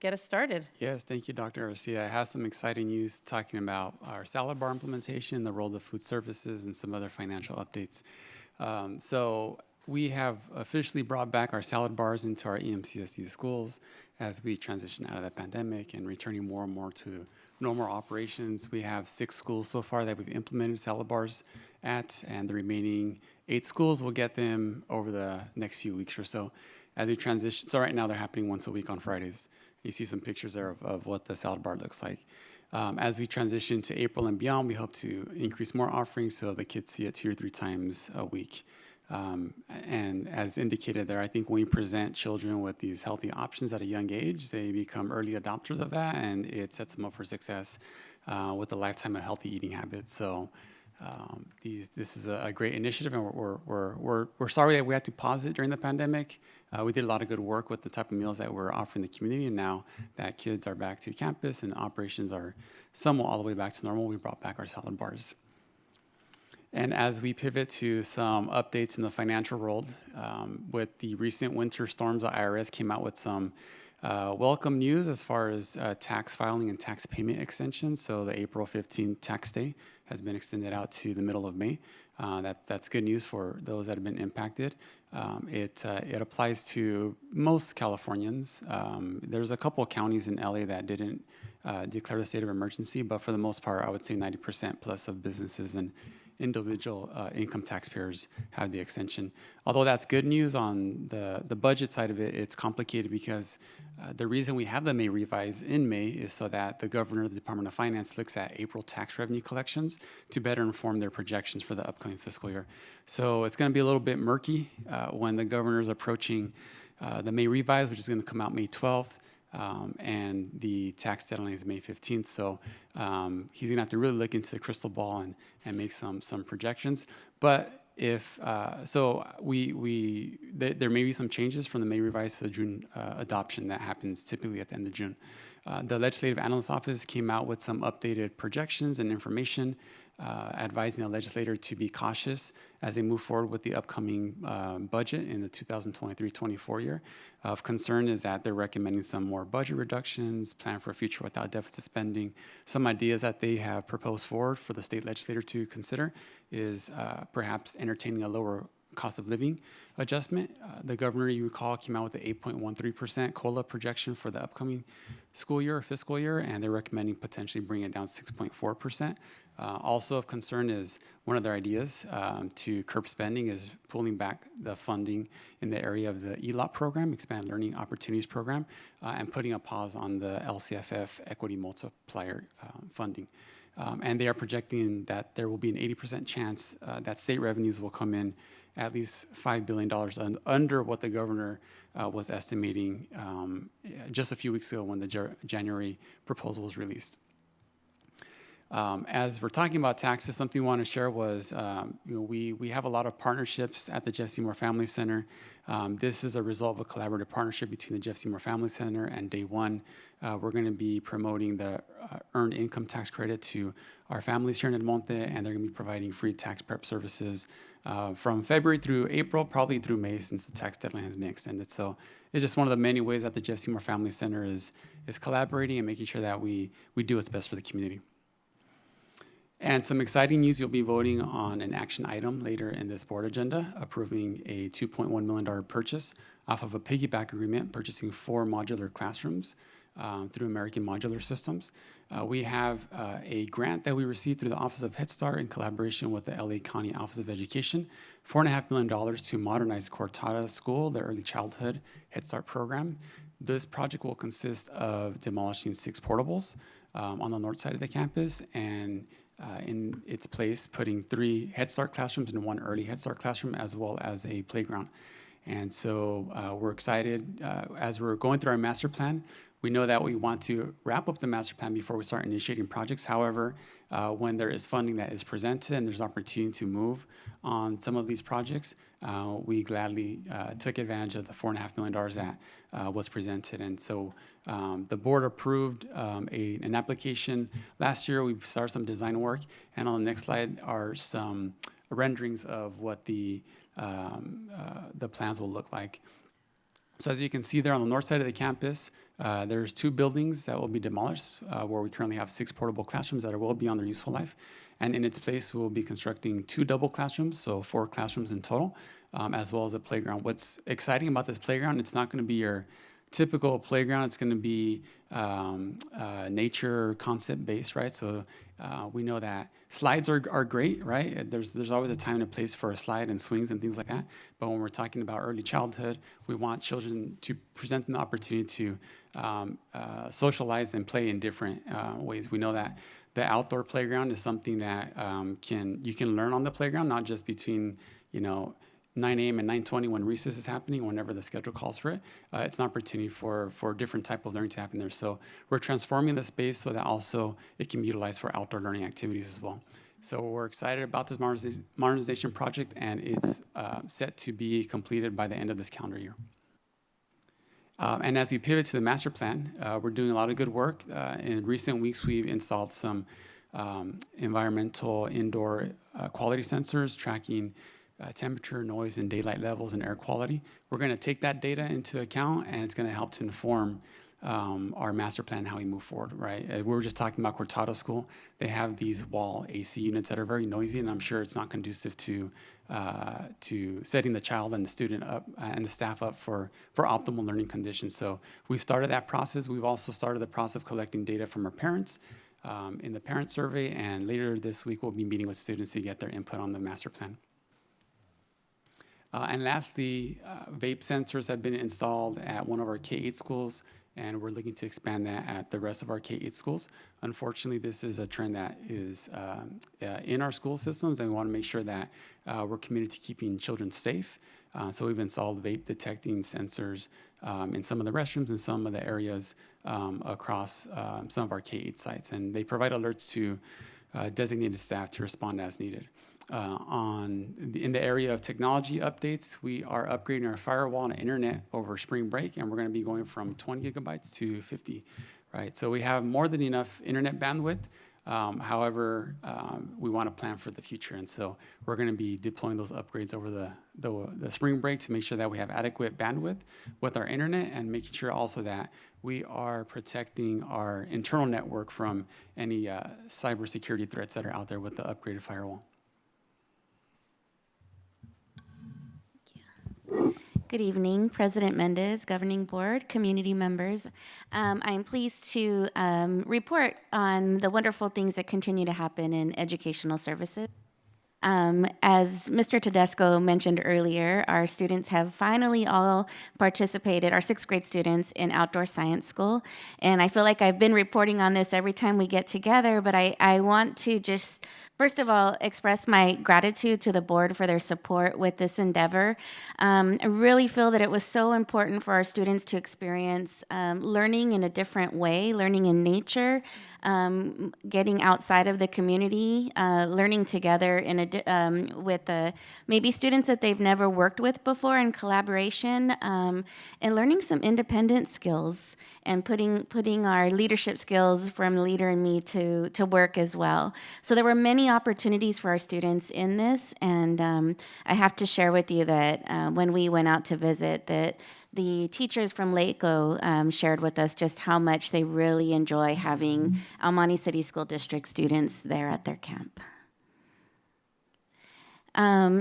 get us started. Yes, thank you, Dr. Garcia. I have some exciting news talking about our salad bar implementation, the role of food services, and some other financial updates. So we have officially brought back our salad bars into our EMCSD schools as we transition out of the pandemic and returning more and more to normal operations. We have 6 schools so far that we've implemented salad bars at, and the remaining 8 schools will get them over the next few weeks or so as we transition. So right now they're happening once a week on Fridays. You see some pictures there of what the salad bar looks like. As we transition to April and beyond, we hope to increase more offerings so the kids see it 2 or 3 times a week. And as indicated there, I think when we present children with these healthy options at a young age, they become early adopters of that, and it sets them up for success with a lifetime of healthy eating habits. So this is a great initiative, and we're sorry that we had to pause it during the pandemic. We did a lot of good work with the type of meals that we're offering the community, and now that kids are back to campus and operations are somewhat all the way back to normal, we brought back our salad bars. And as we pivot to some updates in the financial world, with the recent winter storms, the IRS came out with some welcome news as far as tax filing and tax payment extensions. So the April 15th tax day has been extended out to the middle of May. That's good news for those that have been impacted. It applies to most Californians. There's a couple of counties in LA that didn't declare the state of emergency, but for the most part, I would say 90% plus of businesses and individual income taxpayers have the extension. Although that's good news on the budget side of it, it's complicated because the reason we have the May revise in May is so that the governor of the Department of Finance looks at April tax revenue collections to better inform their projections for the upcoming fiscal year. So it's going to be a little bit murky when the governor's approaching the May revise, which is going to come out May 12th. And the tax deadline is May 15th, so he's gonna have to really look into the crystal ball and make some projections. But if there may be some changes from the May revise to the June adoption that happens typically at the end of June. The Legislative Analyst's Office came out with some updated projections and information advising the legislator to be cautious as they move forward with the upcoming budget in the 2023-24 year. Of concern is that they're recommending some more budget reductions, plan for a future without deficit spending. Some ideas that they have proposed forward for the state legislator to consider is perhaps entertaining a lower cost of living adjustment. The governor, you recall, came out with an 8.13% COLA projection for the upcoming school year or fiscal year, and they're recommending potentially bringing it down 6.4%. Also of concern is one of their ideas to curb spending is pulling back the funding in the area of the ELOP program, Expanded Learning Opportunities Program, and putting a pause on the LCFF equity multiplier funding. And they are projecting that there will be an 80% chance that state revenues will come in at least $5 billion under what the governor was estimating just a few weeks ago when the January proposal was released. As we're talking about taxes, something we want to share was, we have a lot of partnerships at the Jeff Seymour Family Center. This is a result of a collaborative partnership between the Jeff Seymour Family Center and Day One. We're going to be promoting the earned income tax credit to our families here in El Monte, and they're going to be providing free tax prep services from February through April, probably through May, since the tax deadline has been extended. So it's just one of the many ways that the Jeff Seymour Family Center is collaborating and making sure that we do what's best for the community. And some exciting news, you'll be voting on an action item later in this board agenda, approving a $2.1 million purchase off of a piggyback agreement, purchasing 4 modular classrooms through American Modular Systems. We have a grant that we received through the Office of Head Start in collaboration with the LA County Office of Education, $4.5 million to modernize Cortada School, the early childhood Head Start program. This project will consist of demolishing 6 portables on the north side of the campus, and in its place, putting 3 Head Start classrooms and 1 early Head Start classroom, as well as a playground. And so we're excited. As we're going through our master plan, we know that we want to wrap up the master plan before we start initiating projects. However, when there is funding that is presented and there's opportunity to move on some of these projects, we gladly took advantage of the $4.5 million that was presented. And so the board approved an application last year. We started some design work, and on the next slide are some renderings of what the plans will look like. So as you can see there on the north side of the campus, there's 2 buildings that will be demolished, where we currently have 6 portable classrooms that are well beyond their useful life. And in its place, we'll be constructing 2 double classrooms, so 4 classrooms in total, as well as a playground. What's exciting about this playground, it's not going to be your typical playground. It's going to be nature concept based, right? So we know that slides are great, right? There's always a time and a place for a slide and swings and things like that. But when we're talking about early childhood, we want children to present them the opportunity to socialize and play in different ways. We know that the outdoor playground is something that you can learn on the playground, not just between 9 a.m. and 9:20 when recess is happening, whenever the schedule calls for it. It's an opportunity for different type of learning to happen there. So we're transforming the space so that also it can be utilized for outdoor learning activities as well. So we're excited about this modernization project, and it's set to be completed by the end of this calendar year. And as we pivot to the master plan, we're doing a lot of good work. In recent weeks, we've installed some environmental indoor quality sensors tracking temperature, noise, and daylight levels and air quality. We're going to take that data into account, and it's going to help to inform our master plan, how we move forward, right? We were just talking about Cortada School. They have these wall AC units that are very noisy, and I'm sure it's not conducive to setting the child and the student up and the staff up for optimal learning conditions. So we've started that process. We've also started the process of collecting data from our parents in the parent survey, and later this week we'll be meeting with students to get their input on the master plan. And lastly, vape sensors have been installed at one of our K-8 schools, and we're looking to expand that at the rest of our K-8 schools. Unfortunately, this is a trend that is in our school systems, and we want to make sure that we're committed to keeping children safe. So we've installed vape detecting sensors in some of the restrooms and some of the areas across some of our K-8 sites, and they provide alerts to designated staff to respond as needed. In the area of technology updates, we are upgrading our firewall and internet over spring break, and we're going to be going from 20 gigabytes to 50, right? So we have more than enough internet bandwidth. However, we want to plan for the future, and so we're going to be deploying those upgrades over the spring break to make sure that we have adequate bandwidth with our internet, and making sure also that we are protecting our internal network from any cybersecurity threats that are out there with the upgraded firewall. Good evening, President Mendez, Governing Board, community members. I am pleased to report on the wonderful things that continue to happen in educational services. As Mr. Tedesco mentioned earlier, our students have finally all participated, our sixth grade students, in outdoor science school. And I feel like I've been reporting on this every time we get together, but I want to just, first of all, express my gratitude to the board for their support with this endeavor. I really feel that it was so important for our students to experience learning in a different way, learning in nature, getting outside of the community, learning together in with maybe students that they've never worked with before in collaboration, and learning some independent skills and putting our leadership skills from the leader and me to work as well. So there were many opportunities for our students in this, and I have to share with you that when we went out to visit, that the teachers from LACO shared with us just how much they really enjoy having El Monte City School District students there at their camp.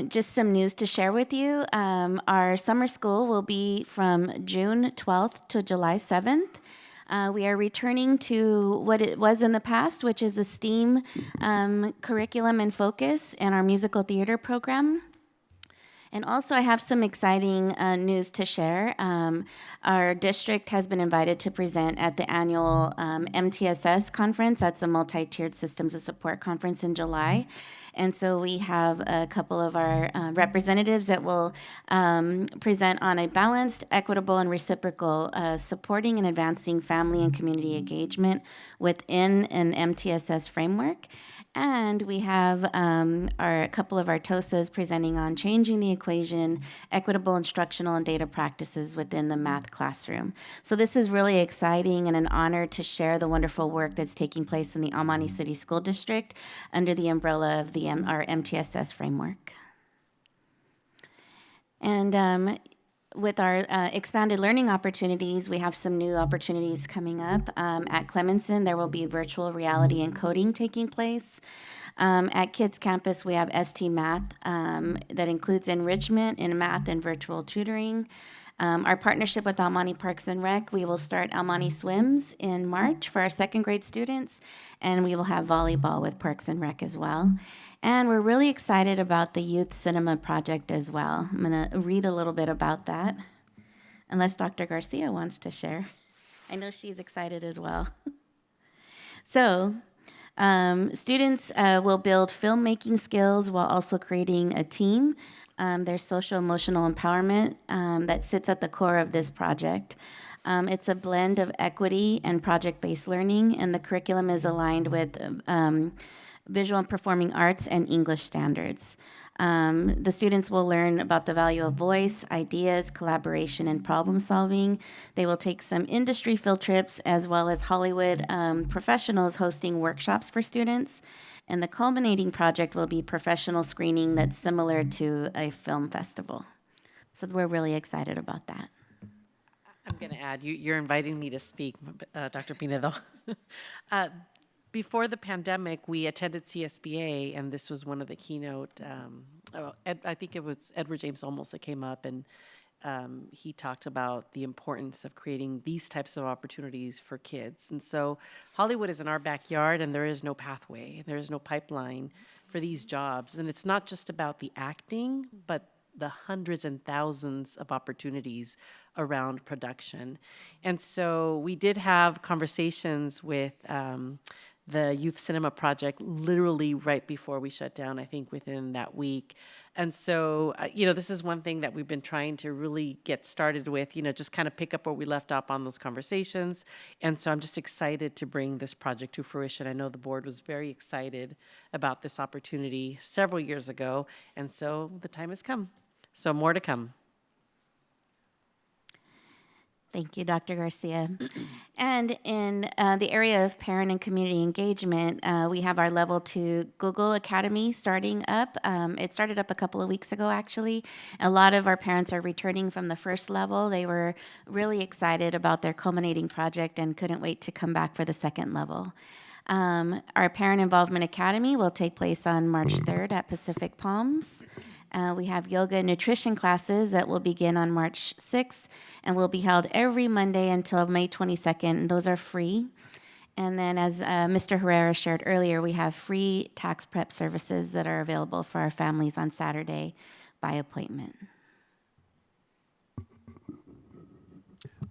Just some news to share with you. Our summer school will be from June 12th to July 7th. We are returning to what it was in the past, which is a STEAM curriculum and focus in our musical theater program. And also, I have some exciting news to share. Our district has been invited to present at the annual MTSS conference. That's a multi-tiered systems of support conference in July. And so we have a couple of our representatives that will present on a balanced, equitable, and reciprocal supporting and advancing family and community engagement within an MTSS framework. And we have a couple of our TOSAs presenting on changing the equation, equitable instructional and data practices within the math classroom. So this is really exciting and an honor to share the wonderful work that's taking place in the El Monte City School District under the umbrella of our MTSS framework. And with our expanded learning opportunities, we have some new opportunities coming up. At Clemenson, there will be virtual reality and coding taking place. At Kids Campus, we have ST Math that includes enrichment in math and virtual tutoring. Our partnership with El Monte Parks and Rec, we will start El Monte Swims in March for our second grade students, and we will have volleyball with Parks and Rec as well. And we're really excited about the Youth Cinema Project as well. I'm going to read a little bit about that, unless Dr. Garcia wants to share. I know she's excited as well. So, students will build filmmaking skills while also creating a team. There's social emotional empowerment that sits at the core of this project. It's a blend of equity and project-based learning, and the curriculum is aligned with visual and performing arts and English standards. The students will learn about the value of voice, ideas, collaboration, and problem solving. They will take some industry field trips, as well as Hollywood professionals hosting workshops for students. And the culminating project will be professional screening that's similar to a film festival. So we're really excited about that. I'm going to add, you're inviting me to speak, Dr. Pinedo. Before the pandemic, we attended CSBA, and this was one of the keynote, I think it was Edward James Olmos that came up, and he talked about the importance of creating these types of opportunities for kids. And so Hollywood is in our backyard, and there is no pathway, there is no pipeline for these jobs. And it's not just about the acting, but the hundreds and thousands of opportunities around production. And so we did have conversations with the Youth Cinema Project literally right before we shut down, I think within that week. And so, this is one thing that we've been trying to really get started with, just kind of pick up where we left off on those conversations. And so I'm just excited to bring this project to fruition. I know the board was very excited about this opportunity several years ago, and so the time has come. So more to come. Thank you, Dr. Garcia. And in the area of parent and community engagement, we have our Level 2 Google Academy starting up. It started up a couple of weeks ago, actually. A lot of our parents are returning from the first level. They were really excited about their culminating project and couldn't wait to come back for the second level. Our Parent Involvement Academy will take place on March 3rd at Pacific Palms. We have yoga and nutrition classes that will begin on March 6th and will be held every Monday until May 22nd. And those are free. And then, as Mr. Herrera shared earlier, we have free tax prep services that are available for our families on Saturday by appointment.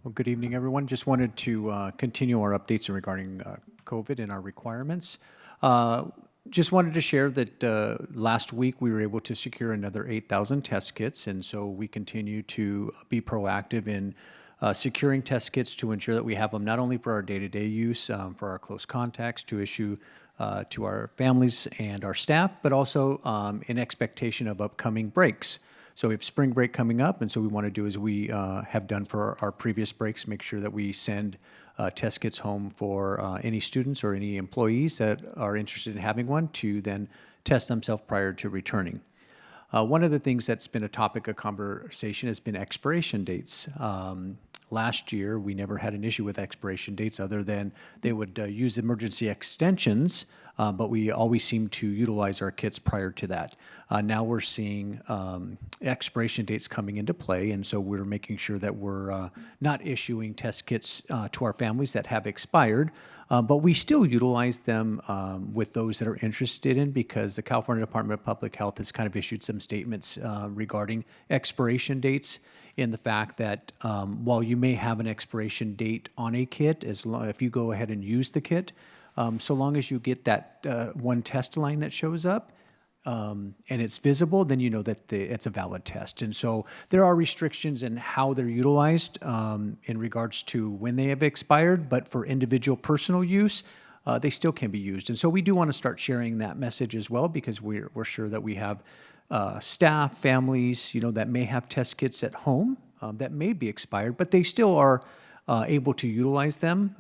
Well, good evening, everyone. Just wanted to continue our updates regarding COVID and our requirements. Just wanted to share that last week we were able to secure another 8,000 test kits, and so we continue to be proactive in securing test kits to ensure that we have them not only for our day-to-day use, for our close contacts, to issue to our families and our staff, but also in expectation of upcoming breaks. So we have spring break coming up, and so we want to do as we have done for our previous breaks, make sure that we send test kits home for any students or any employees that are interested in having one to then test themselves prior to returning. One of the things that's been a topic of conversation has been expiration dates. Last year, we never had an issue with expiration dates other than they would use emergency extensions, but we always seem to utilize our kits prior to that. Now we're seeing expiration dates coming into play, and so we're making sure that we're not issuing test kits to our families that have expired, but we still utilize them with those that are interested in, because the California Department of Public Health has kind of issued some statements regarding expiration dates, in the fact that while you may have an expiration date on a kit, if you go ahead and use the kit, so long as you get that one test line that shows up and it's visible, then you know that it's a valid test. And so there are restrictions in how they're utilized in regards to when they have expired, but for individual personal use, they still can be used. And so we do want to start sharing that message as well, because we're sure that we have staff, families, that may have test kits at home that may be expired, but they still are able to utilize them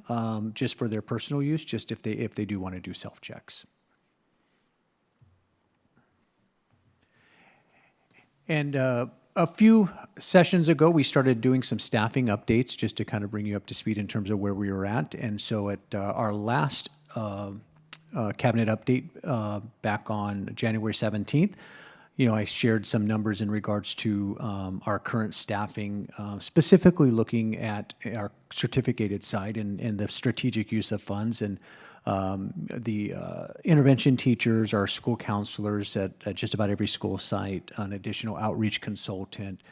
just for their personal use, just if they do want to do self-checks. And a few sessions ago, we started doing some staffing updates just to kind of bring you up to speed in terms of where we were at. And so at our last cabinet update back on January 17th, I shared some numbers in regards to our current staffing, specifically looking at our certificated side and the strategic use of funds, and the intervention teachers, our school counselors at just about every school site, an additional outreach consultant,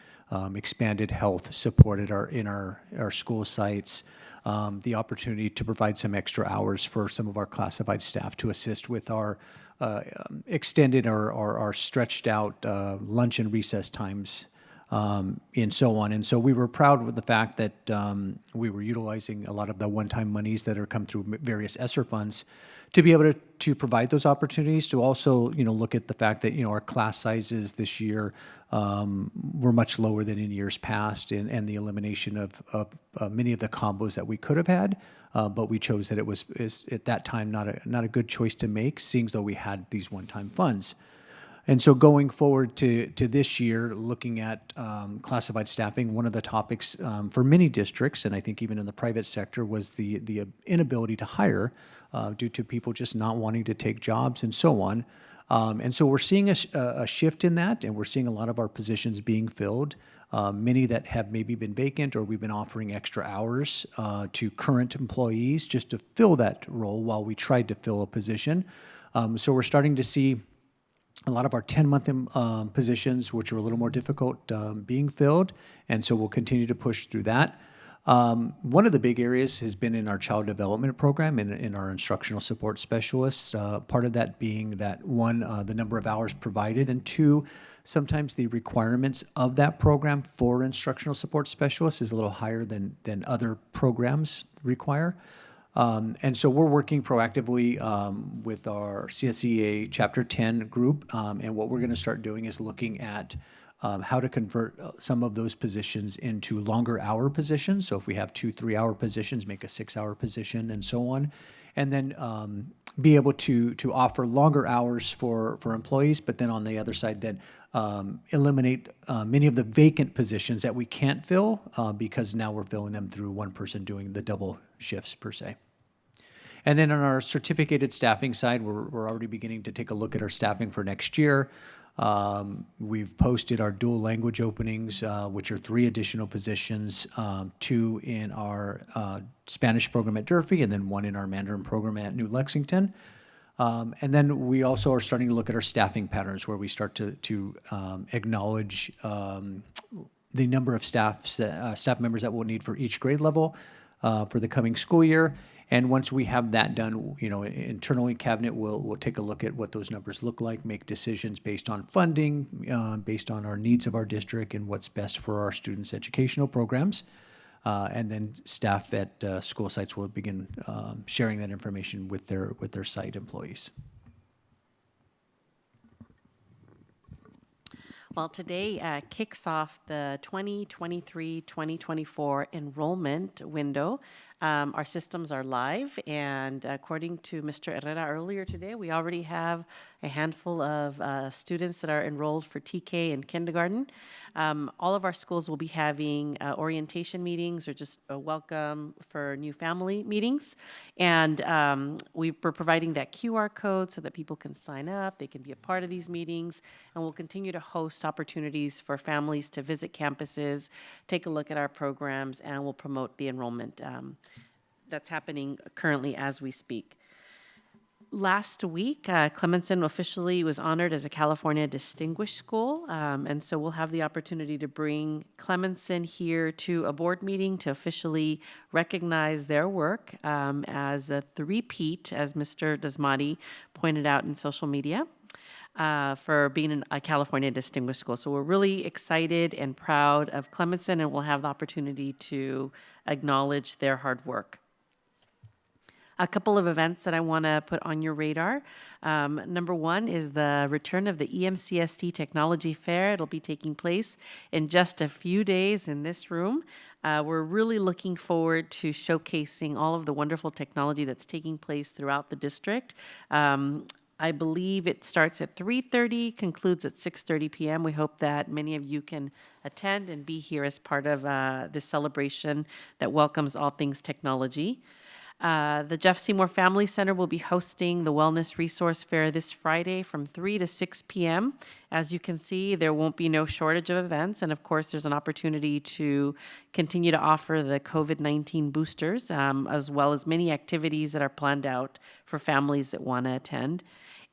expanded health support in our school sites, the opportunity to provide some extra hours for some of our classified staff to assist with our extended or stretched out lunch and recess times, and so on. And so we were proud with the fact that we were utilizing a lot of the one-time monies that are come through various ESSER funds to be able to provide those opportunities, to also look at the fact that our class sizes this year were much lower than in years past, and the elimination of many of the combos that we could have had. But we chose that it was at that time not a good choice to make, seeing as though we had these one-time funds. And so going forward to this year, looking at classified staffing, one of the topics for many districts, and I think even in the private sector, was the inability to hire due to people just not wanting to take jobs and so on. And so we're seeing a shift in that, and we're seeing a lot of our positions being filled. Many that have maybe been vacant, or we've been offering extra hours to current employees just to fill that role while we tried to fill a position. So we're starting to see a lot of our 10-month positions, which are a little more difficult, being filled, and so we'll continue to push through that. One of the big areas has been in our child development program, in our instructional support specialists, part of that being that, one, the number of hours provided, and two, sometimes the requirements of that program for instructional support specialists is a little higher than other programs require. And so we're working proactively with our CSEA Chapter 10 group, and what we're going to start doing is looking at how to convert some of those positions into longer hour positions. So if we have 2-3 hour positions, make a 6-hour position, and so on. And then be able to offer longer hours for employees, but then on the other side, then eliminate many of the vacant positions that we can't fill because now we're filling them through one person doing the double shifts per se. And then on our certificated staffing side, we're already beginning to take a look at our staffing for next year. We've posted our dual language openings, which are 3 additional positions, 2 in our Spanish program at Durfee, and then 1 in our Mandarin program at New Lexington. And then we also are starting to look at our staffing patterns, where we start to acknowledge the number of staff members that we'll need for each grade level for the coming school year. And once we have that done, internally, Cabinet will take a look at what those numbers look like, make decisions based on funding, based on our needs of our district and what's best for our students' educational programs. And then staff at school sites will begin sharing that information with their site employees. Well, today kicks off the 2023-2024 enrollment window. Our systems are live, and according to Mr. Herrera earlier today, we already have a handful of students that are enrolled for TK and kindergarten. All of our schools will be having orientation meetings or just a welcome for new family meetings. And we're providing that QR code so that people can sign up, they can be a part of these meetings, and we'll continue to host opportunities for families to visit campuses, take a look at our programs, and we'll promote the enrollment that's happening currently as we speak. Last week, Clemenson officially was honored as a California Distinguished School, and so we'll have the opportunity to bring Clemenson here to a board meeting to officially recognize their work as a three-peat, as Mr. Dasmati pointed out in social media, for being a California Distinguished School. So we're really excited and proud of Clemenson, and we'll have the opportunity to acknowledge their hard work. A couple of events that I want to put on your radar. Number 1 is the return of the EMCST Technology Fair. It'll be taking place in just a few days in this room. We're really looking forward to showcasing all of the wonderful technology that's taking place throughout the district. I believe it starts at 3:30, concludes at 6:30 p.m. We hope that many of you can attend and be here as part of this celebration that welcomes all things technology. The Jeff Seymour Family Center will be hosting the Wellness Resource Fair this Friday from 3 to 6 p.m. As you can see, there won't be no shortage of events, and of course, there's an opportunity to continue to offer the COVID-19 boosters, as well as many activities that are planned out for families that want to attend.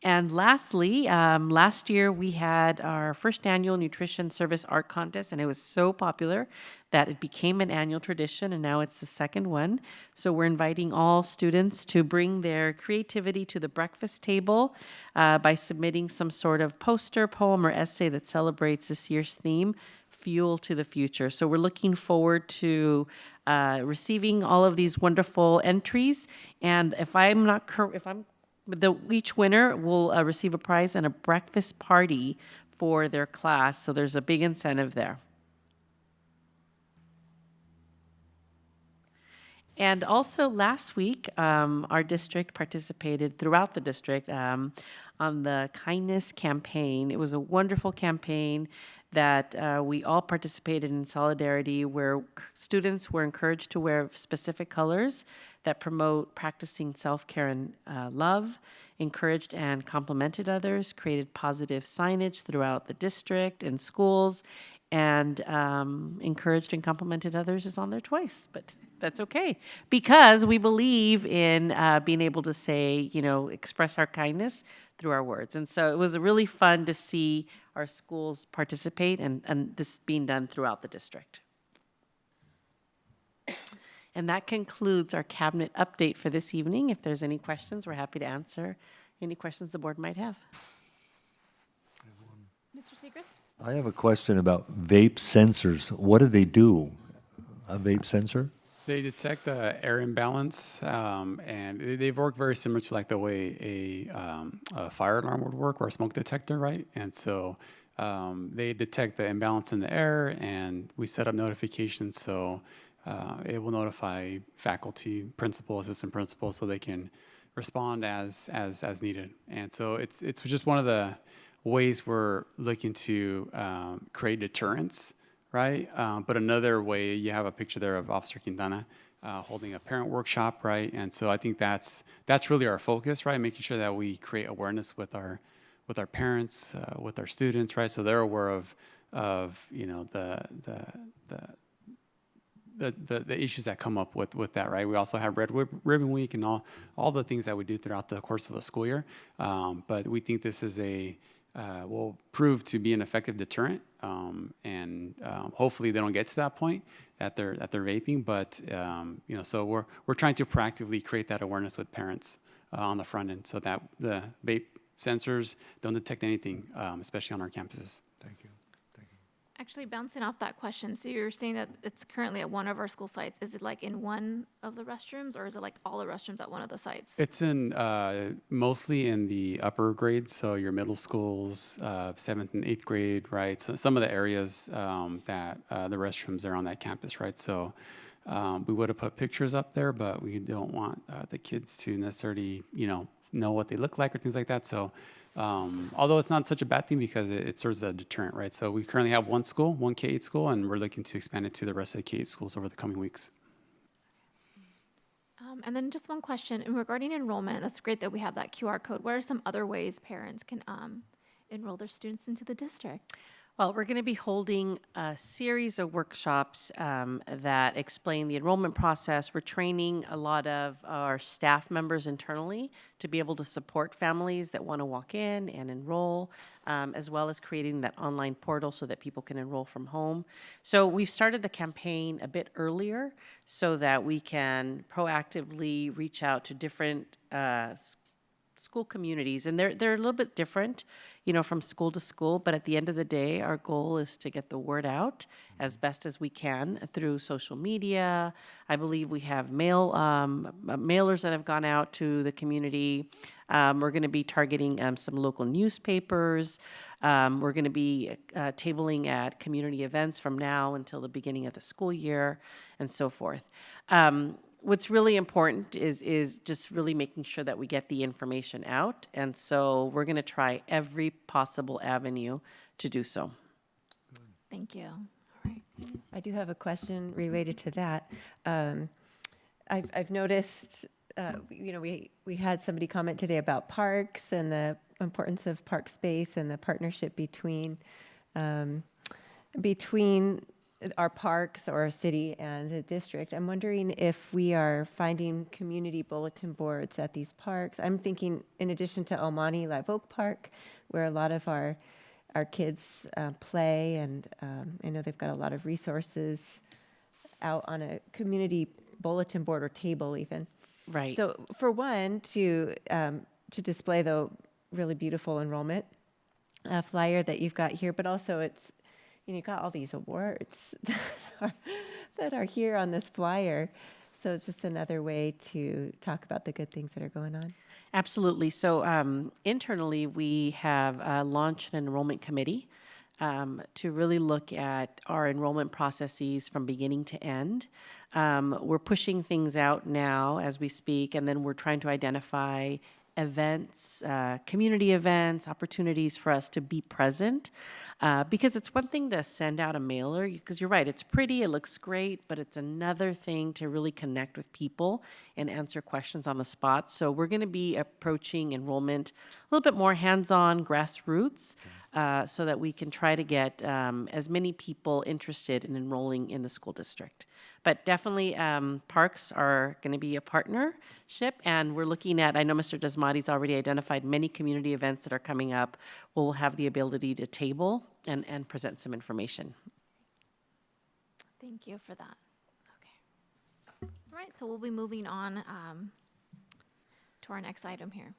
And lastly, last year we had our first annual Nutrition Service Art Contest, and it was so popular that it became an annual tradition, and now it's the second one. So we're inviting all students to bring their creativity to the breakfast table by submitting some sort of poster, poem, or essay that celebrates this year's theme, Fuel to the Future. So we're looking forward to receiving all of these wonderful entries, and each winner will receive a prize and a breakfast party for their class, so there's a big incentive there. And also last week, our district participated throughout the district on the Kindness Campaign. It was a wonderful campaign that we all participated in solidarity, where students were encouraged to wear specific colors that promote practicing self-care and love, encouraged and complimented others, created positive signage throughout the district and schools, and encouraged and complimented others is on there twice, but that's okay, because we believe in being able to say, express our kindness through our words. And so it was really fun to see our schools participate and this being done throughout the district. And that concludes our cabinet update for this evening. If there's any questions, we're happy to answer any questions the board might have. Mr. Segrist? I have a question about vape sensors. What do they do? A vape sensor? They detect air imbalance, and they work very similar to like the way a fire alarm would work, or a smoke detector, right? And so they detect the imbalance in the air, and we set up notifications so it will notify faculty, principal, assistant principal, so they can respond as needed. And so it's just one of the ways we're looking to create deterrence. Right, but another way, you have a picture there of Officer Quintana holding a parent workshop, right? And so I think that's really our focus, right? Making sure that we create awareness with our with our parents, with our students, right? So they're aware of you know, the issues that come up with that, right? We also have Red Ribbon Week and all the things that we do throughout the course of the school year. But we think this is will prove to be an effective deterrent, and hopefully they don't get to that point that they're vaping. But you know, so we're trying to proactively create that awareness with parents on the front end, so that the vape sensors don't detect anything, especially on our campuses. Thank you. Actually, bouncing off that question, so you're saying that it's currently at one of our school sites. Is it like in one of the restrooms, or is it like all the restrooms at one of the sites? It's in mostly in the upper grades, so your middle schools, 7th and 8th grade, right? So some of the areas that the restrooms are on that campus, right? So we would have put pictures up there, but we don't want the kids to necessarily, you know what they look like or things like that. So although it's not such a bad thing because it serves as a deterrent, right? So we currently have one school, one K-8 school, and we're looking to expand it to the rest of the K-8 schools over the coming weeks. And then just one question regarding enrollment. That's great that we have that QR code. What are some other ways parents can enroll their students into the district? Well, we're going to be holding a series of workshops that explain the enrollment process. We're training a lot of our staff members internally to be able to support families that want to walk in and enroll, as well as creating that online portal so that people can enroll from home. So we've started the campaign a bit earlier so that we can proactively reach out to different school communities, and they're a little bit different, you know, from school to school, but at the end of the day, our goal is to get the word out as best as we can through social media. I believe we have mailers that have gone out to the community. We're going to be targeting some local newspapers. We're going to be tabling at community events from now until the beginning of the school year, and so forth. What's really important is just really making sure that we get the information out. And so we're going to try every possible avenue to do so. Thank you. I do have a question related to that. I've noticed, you know, we had somebody comment today about parks and the importance of park space and the partnership between our parks or our city and the district. I'm wondering if we are finding community bulletin boards at these parks. I'm thinking in addition to El Monte Live Oak Park, where a lot of our kids play, and I know they've got a lot of resources out on a community bulletin board or table even. Right. So for one, to display the really beautiful enrollment flyer that you've got here, but also it's, you know, you've got all these awards that are here on this flyer. So it's just another way to talk about the good things that are going on. Absolutely. So internally, we have launched an enrollment committee to really look at our enrollment processes from beginning to end. We're pushing things out now as we speak, and then we're trying to identify events, community events, opportunities for us to be present. Because it's one thing to send out a mailer, because you're right, it's pretty, it looks great, but it's another thing to really connect with people and answer questions on the spot. So we're going to be approaching enrollment a little bit more hands-on, grassroots, so that we can try to get as many people interested in enrolling in the school district. But definitely, parks are going to be a partnership, and we're looking at, I know Mr. Desmati's already identified many community events that are coming up. We'll have the ability to table and present some information. Thank you for that. Okay. All right, so we'll be moving on to our next item here.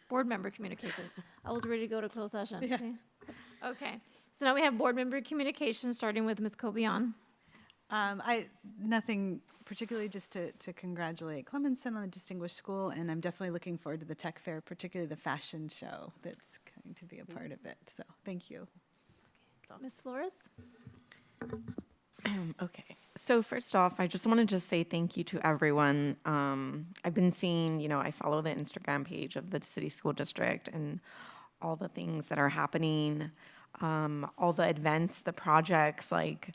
Board member communications. I was ready to go to closed session. Yeah. Okay, so now we have board member communications, starting with Ms. Cobian. Nothing particularly, just to congratulate Clemenson on the distinguished school, and I'm definitely looking forward to the tech fair, particularly the fashion show that's going to be a part of it. So thank you. Ms. Flores? Okay. So first off, I just wanted to say thank you to everyone. I've been seeing, you know, I follow the Instagram page of the city school district and all the things that are happening, all the events, the projects, like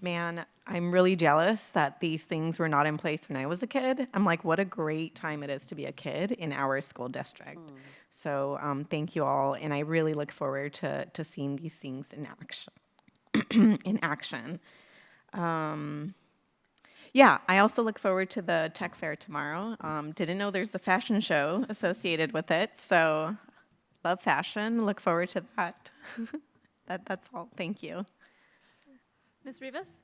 Man, I'm really jealous that these things were not in place when I was a kid. I'm like, what a great time it is to be a kid in our school district. So thank you all, and I really look forward to seeing these things in action. in action. Yeah, I also look forward to the tech fair tomorrow. Didn't know there's a fashion show associated with it, so love fashion. Look forward to that. That's all. Thank you. Ms. Rivas?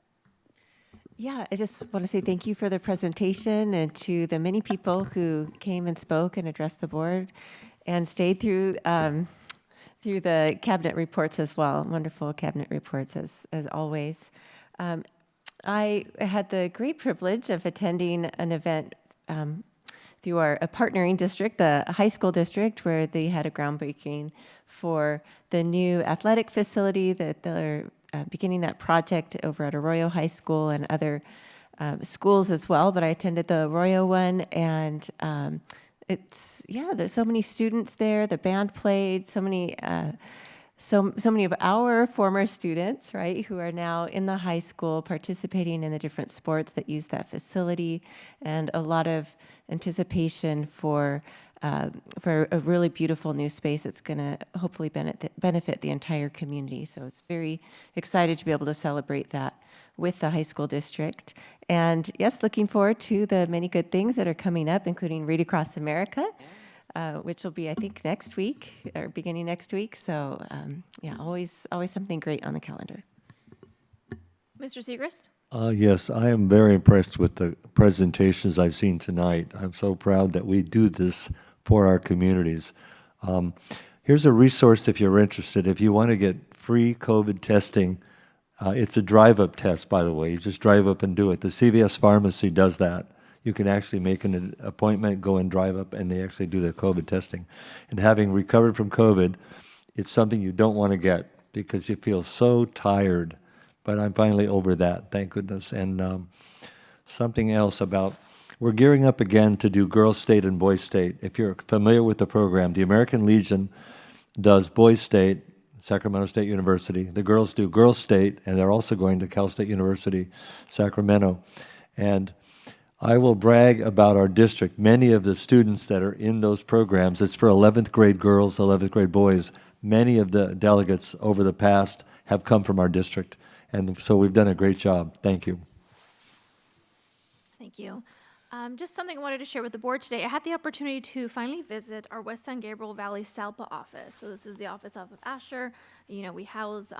Yeah, I just want to say thank you for the presentation and to the many people who came and spoke and addressed the board and stayed through through the cabinet reports as well. Wonderful cabinet reports as always. I had the great privilege of attending an event through a partnering district, the high school district, where they had a groundbreaking for the new athletic facility that they're beginning that project over at Arroyo High School and other schools as well. But I attended the Arroyo one, and there's so many students there. The band played. So many of our former students, right, who are now in the high school participating in the different sports that use that facility, and a lot of anticipation for a really beautiful new space that's going to hopefully benefit the entire community. So it's very excited to be able to celebrate that with the high school district. And yes, looking forward to the many good things that are coming up, including Read Across America, which will be, I think, next week or beginning next week. So always something great on the calendar. Mr. Segrist? Yes, I am very impressed with the presentations I've seen tonight. I'm so proud that we do this for our communities. Here's a resource if you're interested. If you want to get free COVID testing, it's a drive-up test, by the way. You just drive up and do it. The CVS Pharmacy does that. You can actually make an appointment, go and drive up, and they actually do the COVID testing. And having recovered from COVID, it's something you don't want to get because you feel so tired. But I'm finally over that, thank goodness. And something else about, we're gearing up again to do Girls State and Boys State. If you're familiar with the program, the American Legion does Boys State, Sacramento State University. The girls do Girls State, and they're also going to Cal State University, Sacramento. And I will brag about our district. Many of the students that are in those programs, it's for 11th grade girls, 11th grade boys. Many of the delegates over the past have come from our district. And so we've done a great job. Thank you. Thank you. Just something I wanted to share with the board today. I had the opportunity to finally visit our West San Gabriel Valley SELPA office. So this is the office of Asher. You know, we house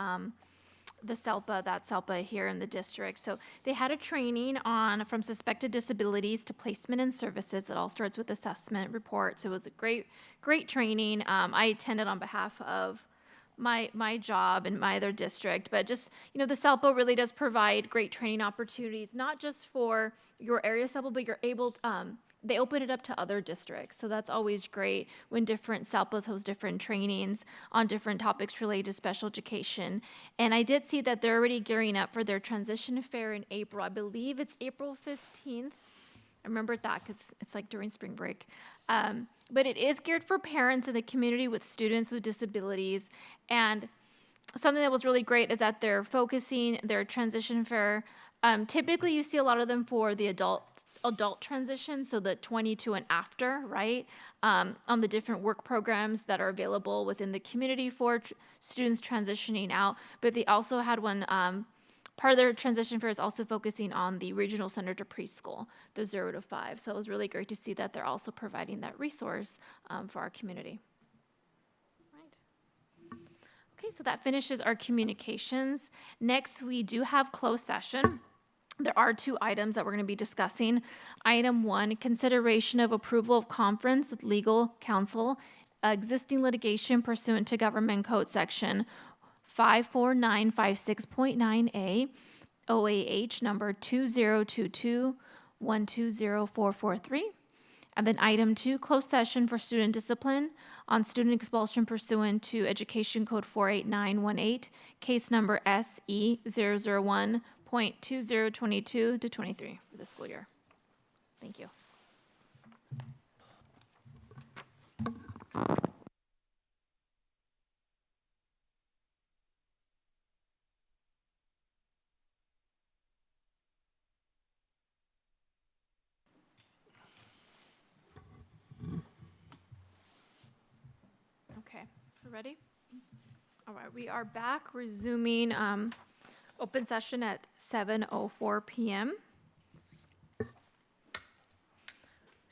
the SELPA, that SELPA here in the district. So they had a training on from suspected disabilities to placement and services. It all starts with assessment reports. It was a great training. I attended on behalf of my job and my other district, but just, you know, the SELPA really does provide great training opportunities, not just for your area SELPA, but you're able to, they open it up to other districts. So that's always great when different SELPAs host different trainings on different topics related to special education. And I did see that they're already gearing up for their transition fair in April. I believe it's April 15th. I remember that because it's like during spring break. But it is geared for parents in the community with students with disabilities. And something that was really great is that they're focusing their transition fair. Typically, you see a lot of them for the adult transition, so the 22 and after, right? On the different work programs that are available within the community for students transitioning out. But they also had one, part of their transition fair is also focusing on the regional center to preschool, the 0 to 5. So it was really great to see that they're also providing that resource for our community. Right. Okay, so that finishes our communications. Next, we do have closed session. There are 2 items that we're going to be discussing. Item 1, consideration of approval of conference with legal counsel, existing litigation pursuant to Government Code Section 54956.9A, OAH number 2022-120443. And then item 2, closed session for student discipline on student expulsion pursuant to Education Code 48918, case number SE 001.2022-23 for the school year. Thank you. Ready? All right, we are back, resuming open session at 7:04 p.m.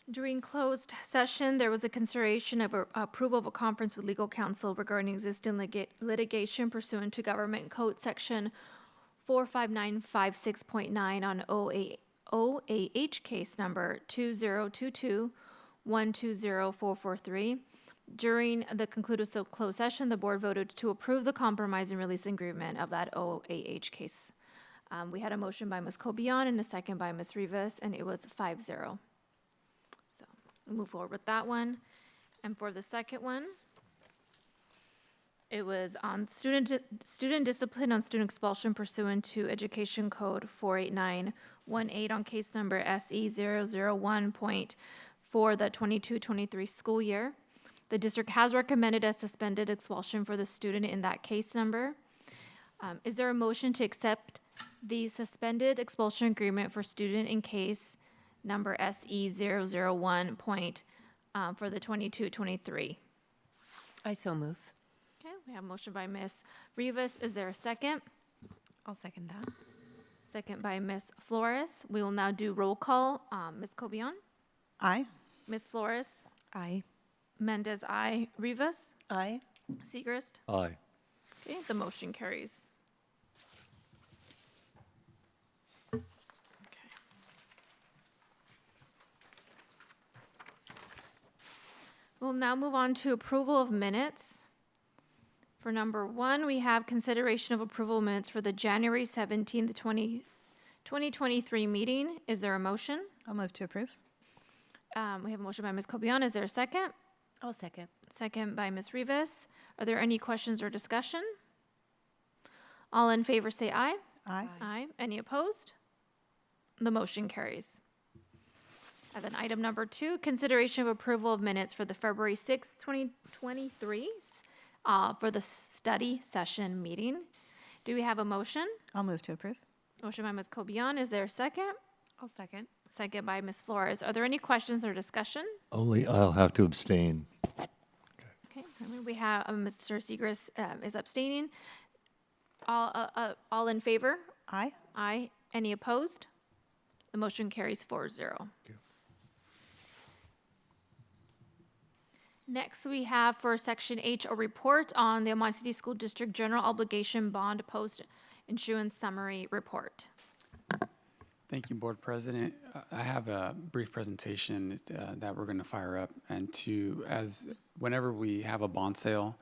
During closed session, there was a consideration of approval of a conference with legal counsel regarding existing litigation pursuant to Government Code Section 45956.9 on OAH case number 2022-120443. During the concluded closed session, the board voted to approve the compromise and release agreement of that OAH case. We had a motion by Ms. Cobian and a second by Ms. Rivas, and it was 5-0. So we'll move forward with that one. And for the second one, it was on student discipline on student expulsion pursuant to Education Code 48918 on case number SE001. For the 22-23 school year. The district has recommended a suspended expulsion for the student in that case number. Is there a motion to accept the suspended expulsion agreement for student in case number SE001 for the 22-23? I so move. Okay, we have a motion by Ms. Rivas. Is there a second? I'll second that. Second by Ms. Flores. We will now do roll call. Ms. Cobian? Aye. Ms. Flores? Aye. Mendez, aye. Rivas? Aye. Segrist? Aye. Okay, the motion carries. Okay. We'll now move on to approval of minutes. For number one, we have consideration of approval of minutes for the January 17th, 2023 meeting. Is there a motion? I'll move to approve. We have a motion by Ms. Cobian. Is there a second? I'll second. Second by Ms. Rivas. Are there any questions or discussion? All in favor say aye. Aye. Aye. Any opposed? The motion carries. And then item number two, consideration of approval of minutes for the February 6th, 2023 for the study session meeting. Do we have a motion? I'll move to approve. Motion by Ms. Cobian. Is there a second? I'll second. Second by Ms. Flores. Are there any questions or discussion? Only I'll have to abstain. Okay, and then we have Mr. Segrist is abstaining. All in favor? Aye. Aye. Any opposed? The motion carries 4-0. Next, we have for Section H, a report on the Almonte City School District General Obligation Bond Post-Issuance Summary Report. Thank you, Board President. I have a brief presentation that we're going to fire up. And whenever we have a bond sale,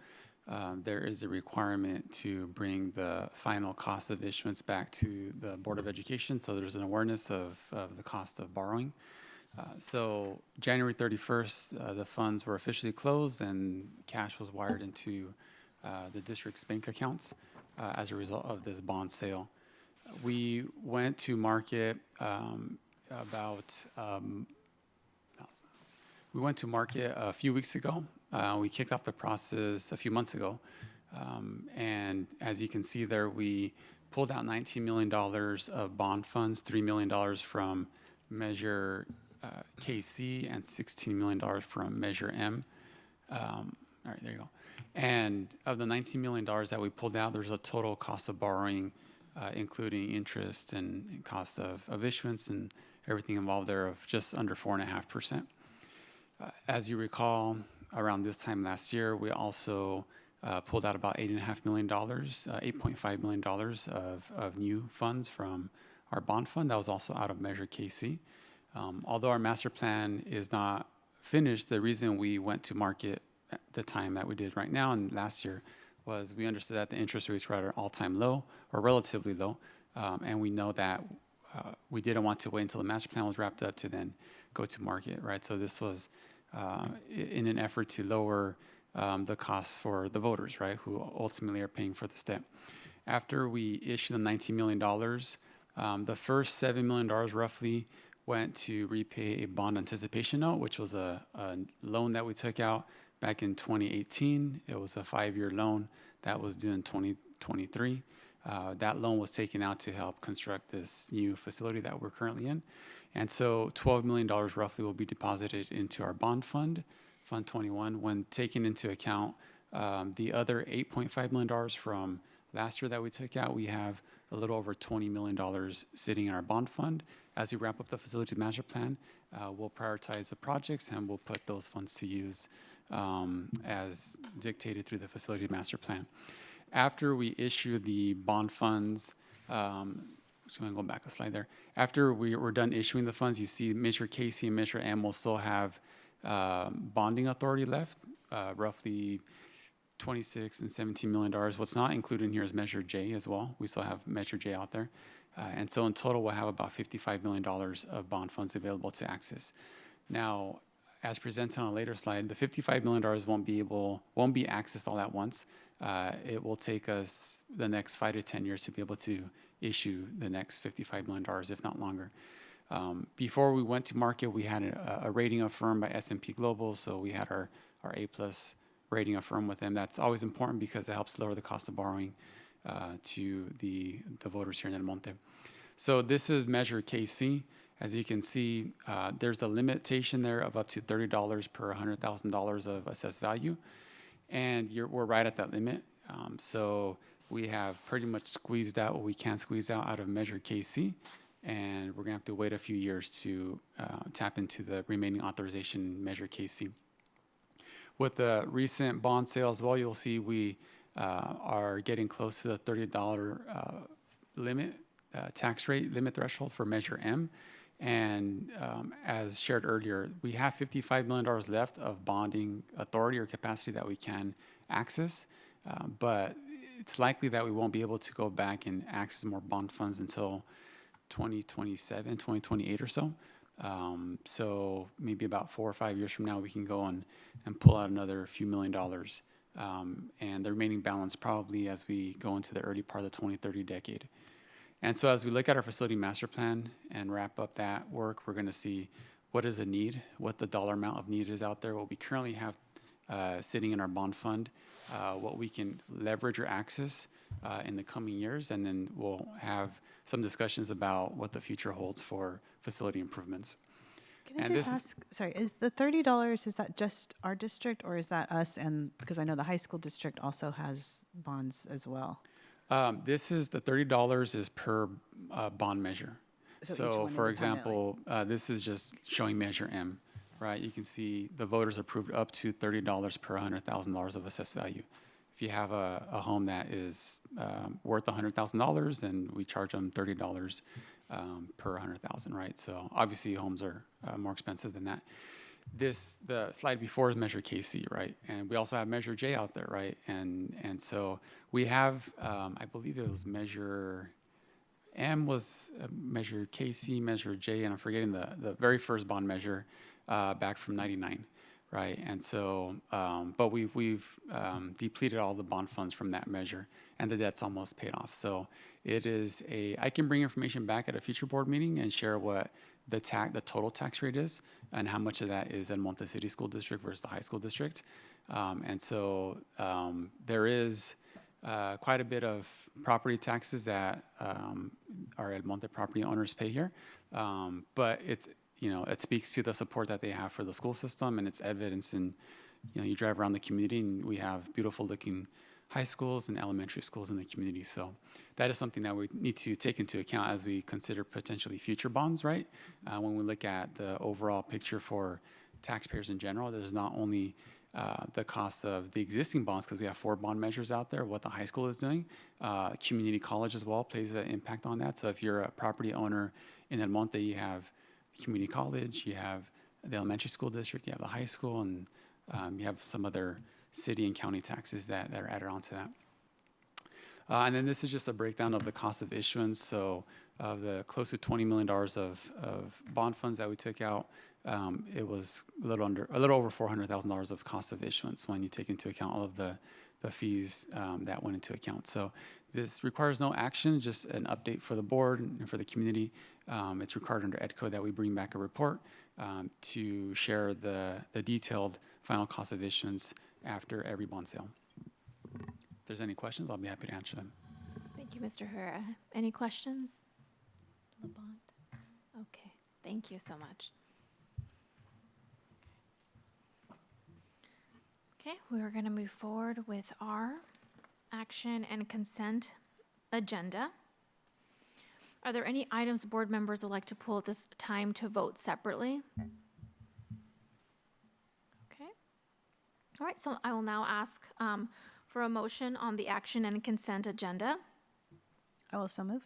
there is a requirement to bring the final cost of issuance back to the Board of Education, so there's an awareness of the cost of borrowing. So January 31st, the funds were officially closed and cash was wired into the district's bank accounts as a result of this bond sale. We went to market a few weeks ago. We kicked off the process a few months ago. And as you can see there, we pulled out $19 million of bond funds, $3 million from Measure KC and $16 million from Measure M. All right, there you go. And of the $19 million that we pulled out, there's a total cost of borrowing, including interest and cost of issuance and everything involved there, of just under 4.5%. As you recall, around this time last year, we also pulled out about $8.5 million, $8.5 million of new funds from our bond fund. That was also out of Measure KC. Although our master plan is not finished, the reason we went to market at the time that we did right now and last year was we understood that the interest rates were at an all-time low or relatively low, and we know that we didn't want to wait until the master plan was wrapped up to then go to market, right? So this was in an effort to lower the cost for the voters, right, who ultimately are paying for the step. After we issued the $19 million, the first $7 million roughly went to repay a bond anticipation note, which was a loan that we took out back in 2018. It was a 5-year loan that was due in 2023. That loan was taken out to help construct this new facility that we're currently in. And so $12 million roughly will be deposited into our bond fund, Fund 21. When taking into account The other $8.5 million from last year that we took out, we have a little over $20 million sitting in our bond fund. As we wrap up the facility master plan, we'll prioritize the projects and we'll put those funds to use as dictated through the facility master plan. After we issue the bond funds, just going to go back a slide there. After we're done issuing the funds, you see Measure KC and Measure M will still have bonding authority left, roughly $26 and $17 million. What's not included in here is Measure J as well. We still have Measure J out there. And so in total, we'll have about $55 million of bond funds available to access. Now, as presented on a later slide, the $55 million won't be accessed all at once. It will take us the next 5 to 10 years to be able to issue the next $55 million, if not longer. Before we went to market, we had a rating affirmed by S&P Global, so we had our A+ rating affirmed with them. That's always important because it helps lower the cost of borrowing to the voters here in El Monte. So this is Measure KC. As you can see, there's a limitation there of up to $30 per $100,000 of assessed value, and we're right at that limit. So we have pretty much squeezed out what we can squeeze out of Measure KC, and we're going to have to wait a few years to tap into the remaining authorization Measure KC. With the recent bond sale as well, you'll see we are getting close to the $30 limit, tax rate limit threshold for Measure M. And as shared earlier, we have $55 million left of bonding authority or capacity that we can access, but it's likely that we won't be able to go back and access more bond funds until 2027, 2028 or so. So maybe about 4 or 5 years from now, we can go and pull out another few $1 million. And the remaining balance probably as we go into the early part of the 2030 decade. And so as we look at our facility master plan and wrap up that work, we're going to see what is the need, what the dollar amount of need is out there, what we currently have sitting in our bond fund, what we can leverage or access in the coming years, and then we'll have some discussions about what the future holds for facility improvements. Can I just ask, sorry, is the $30, is that just our district or is that us? And because I know the high school district also has bonds as well. This is the $30 is per bond measure. So for example, this is just showing Measure M, right? You can see the voters approved up to $30 per $100,000 of assessed value. If you have a home that is worth $100,000, then we charge them $30 per $100,000, right? So obviously homes are more expensive than that. The slide before is Measure KC, right? And we also have Measure J out there, right? And so we have, I believe it was Measure M was Measure KC, Measure J, and I'm forgetting the very first bond measure back from '99, right? And so, but we've depleted all the bond funds from that measure, and the debt's almost paid off. So it is I can bring information back at a future board meeting and share what the total tax rate is and how much of that is in Monte City School District versus the high school district. And so there is quite a bit of property taxes that our El Monte property owners pay here. But it speaks to the support that they have for the school system, and it's evidence in, you drive around the community and we have beautiful looking high schools and elementary schools in the community. So that is something that we need to take into account as we consider potentially future bonds, right? When we look at the overall picture for taxpayers in general, there's not only the cost of the existing bonds, because we have 4 bond measures out there, what the high school is doing. Community college as well plays an impact on that. So if you're a property owner in El Monte, you have community college, you have the elementary school district, you have the high school, and you have some other city and county taxes that are added onto that. And then this is just a breakdown of the cost of issuance. So of the close to $20 million of bond funds that we took out, it was a little over $400,000 of cost of issuance when you take into account all of the fees that went into account. So this requires no action, just an update for the board and for the community. It's required under EDCO that we bring back a report to share the detailed final cost of issuance after every bond sale. If there's any questions, I'll be happy to answer them. Thank you, Mr. Herrera. Any questions? The bond? Okay, thank you so much. Okay, we are going to move forward with our action and consent agenda. Are there any items board members would like to pull at this time to vote separately? Okay. All right, so I will now ask for a motion on the action and consent agenda. I will so move.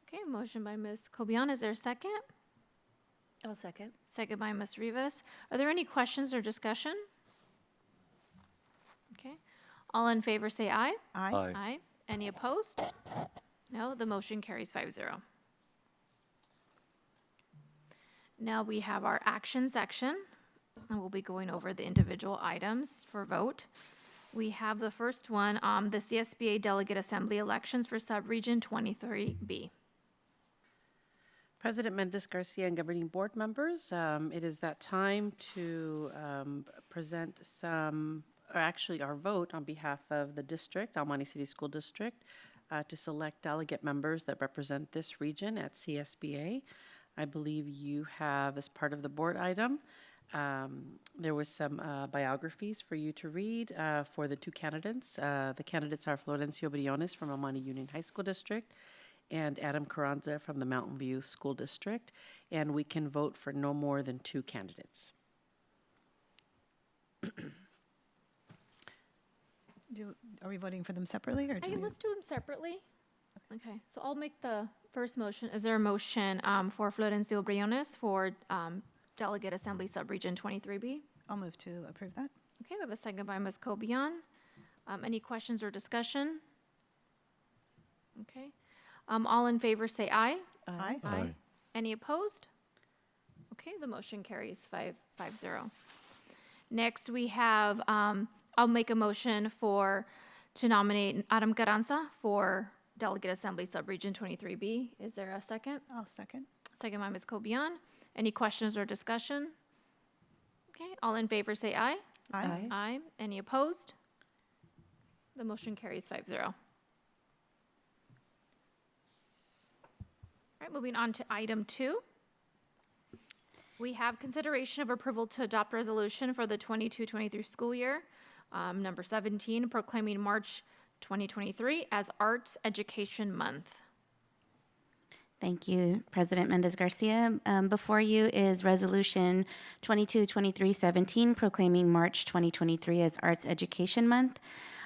Okay, motion by Ms. Cobian. Is there a second? I'll second. Second by Ms. Rivas. Are there any questions or discussion? Okay. All in favor say aye. Aye. Aye. Aye. Any opposed? No, the motion carries 5-0. Now we have our action section, and we'll be going over the individual items for vote. We have the first one, the CSBA Delegate Assembly elections for Subregion 23B. President Mendez Garcia and governing board members, it is that time to present our vote on behalf of the district, Almani City School District, to select delegate members that represent this region at CSBA. I believe you have, as part of the board item, there was some biographies for you to read for the two candidates. The candidates are Florencio Briones from Almani Union High School District and Adam Carranza from the Mountain View School District, and we can vote for no more than two candidates. Are we voting for them separately, or do Hey, we? let's do them separately. Okay, so I'll make the first motion. Is there a motion for Florencio Briones for Delegate Assembly Subregion 23B? I'll move to approve that. Okay, we have a second by Ms. Cobian. Any questions or discussion? Okay. All in favor say aye. Aye. Aye. Any opposed? Okay, the motion carries 5-0. Next, we have, I'll make a motion to nominate Adam Carranza for Delegate Assembly Subregion 23B. Is there a second? I'll second. Second by Ms. Cobian. Any questions or discussion? Okay, all in favor say aye. Aye. Aye. Any opposed? The motion carries 5-0. All right, moving on to item 2. We have consideration of approval to adopt resolution for the 22-23 school year, number 17, proclaiming March 2023 as Arts Education Month. Thank you, President Mendez Garcia. Before you is Resolution 22-23-17 proclaiming March 2023 as Arts Education Month.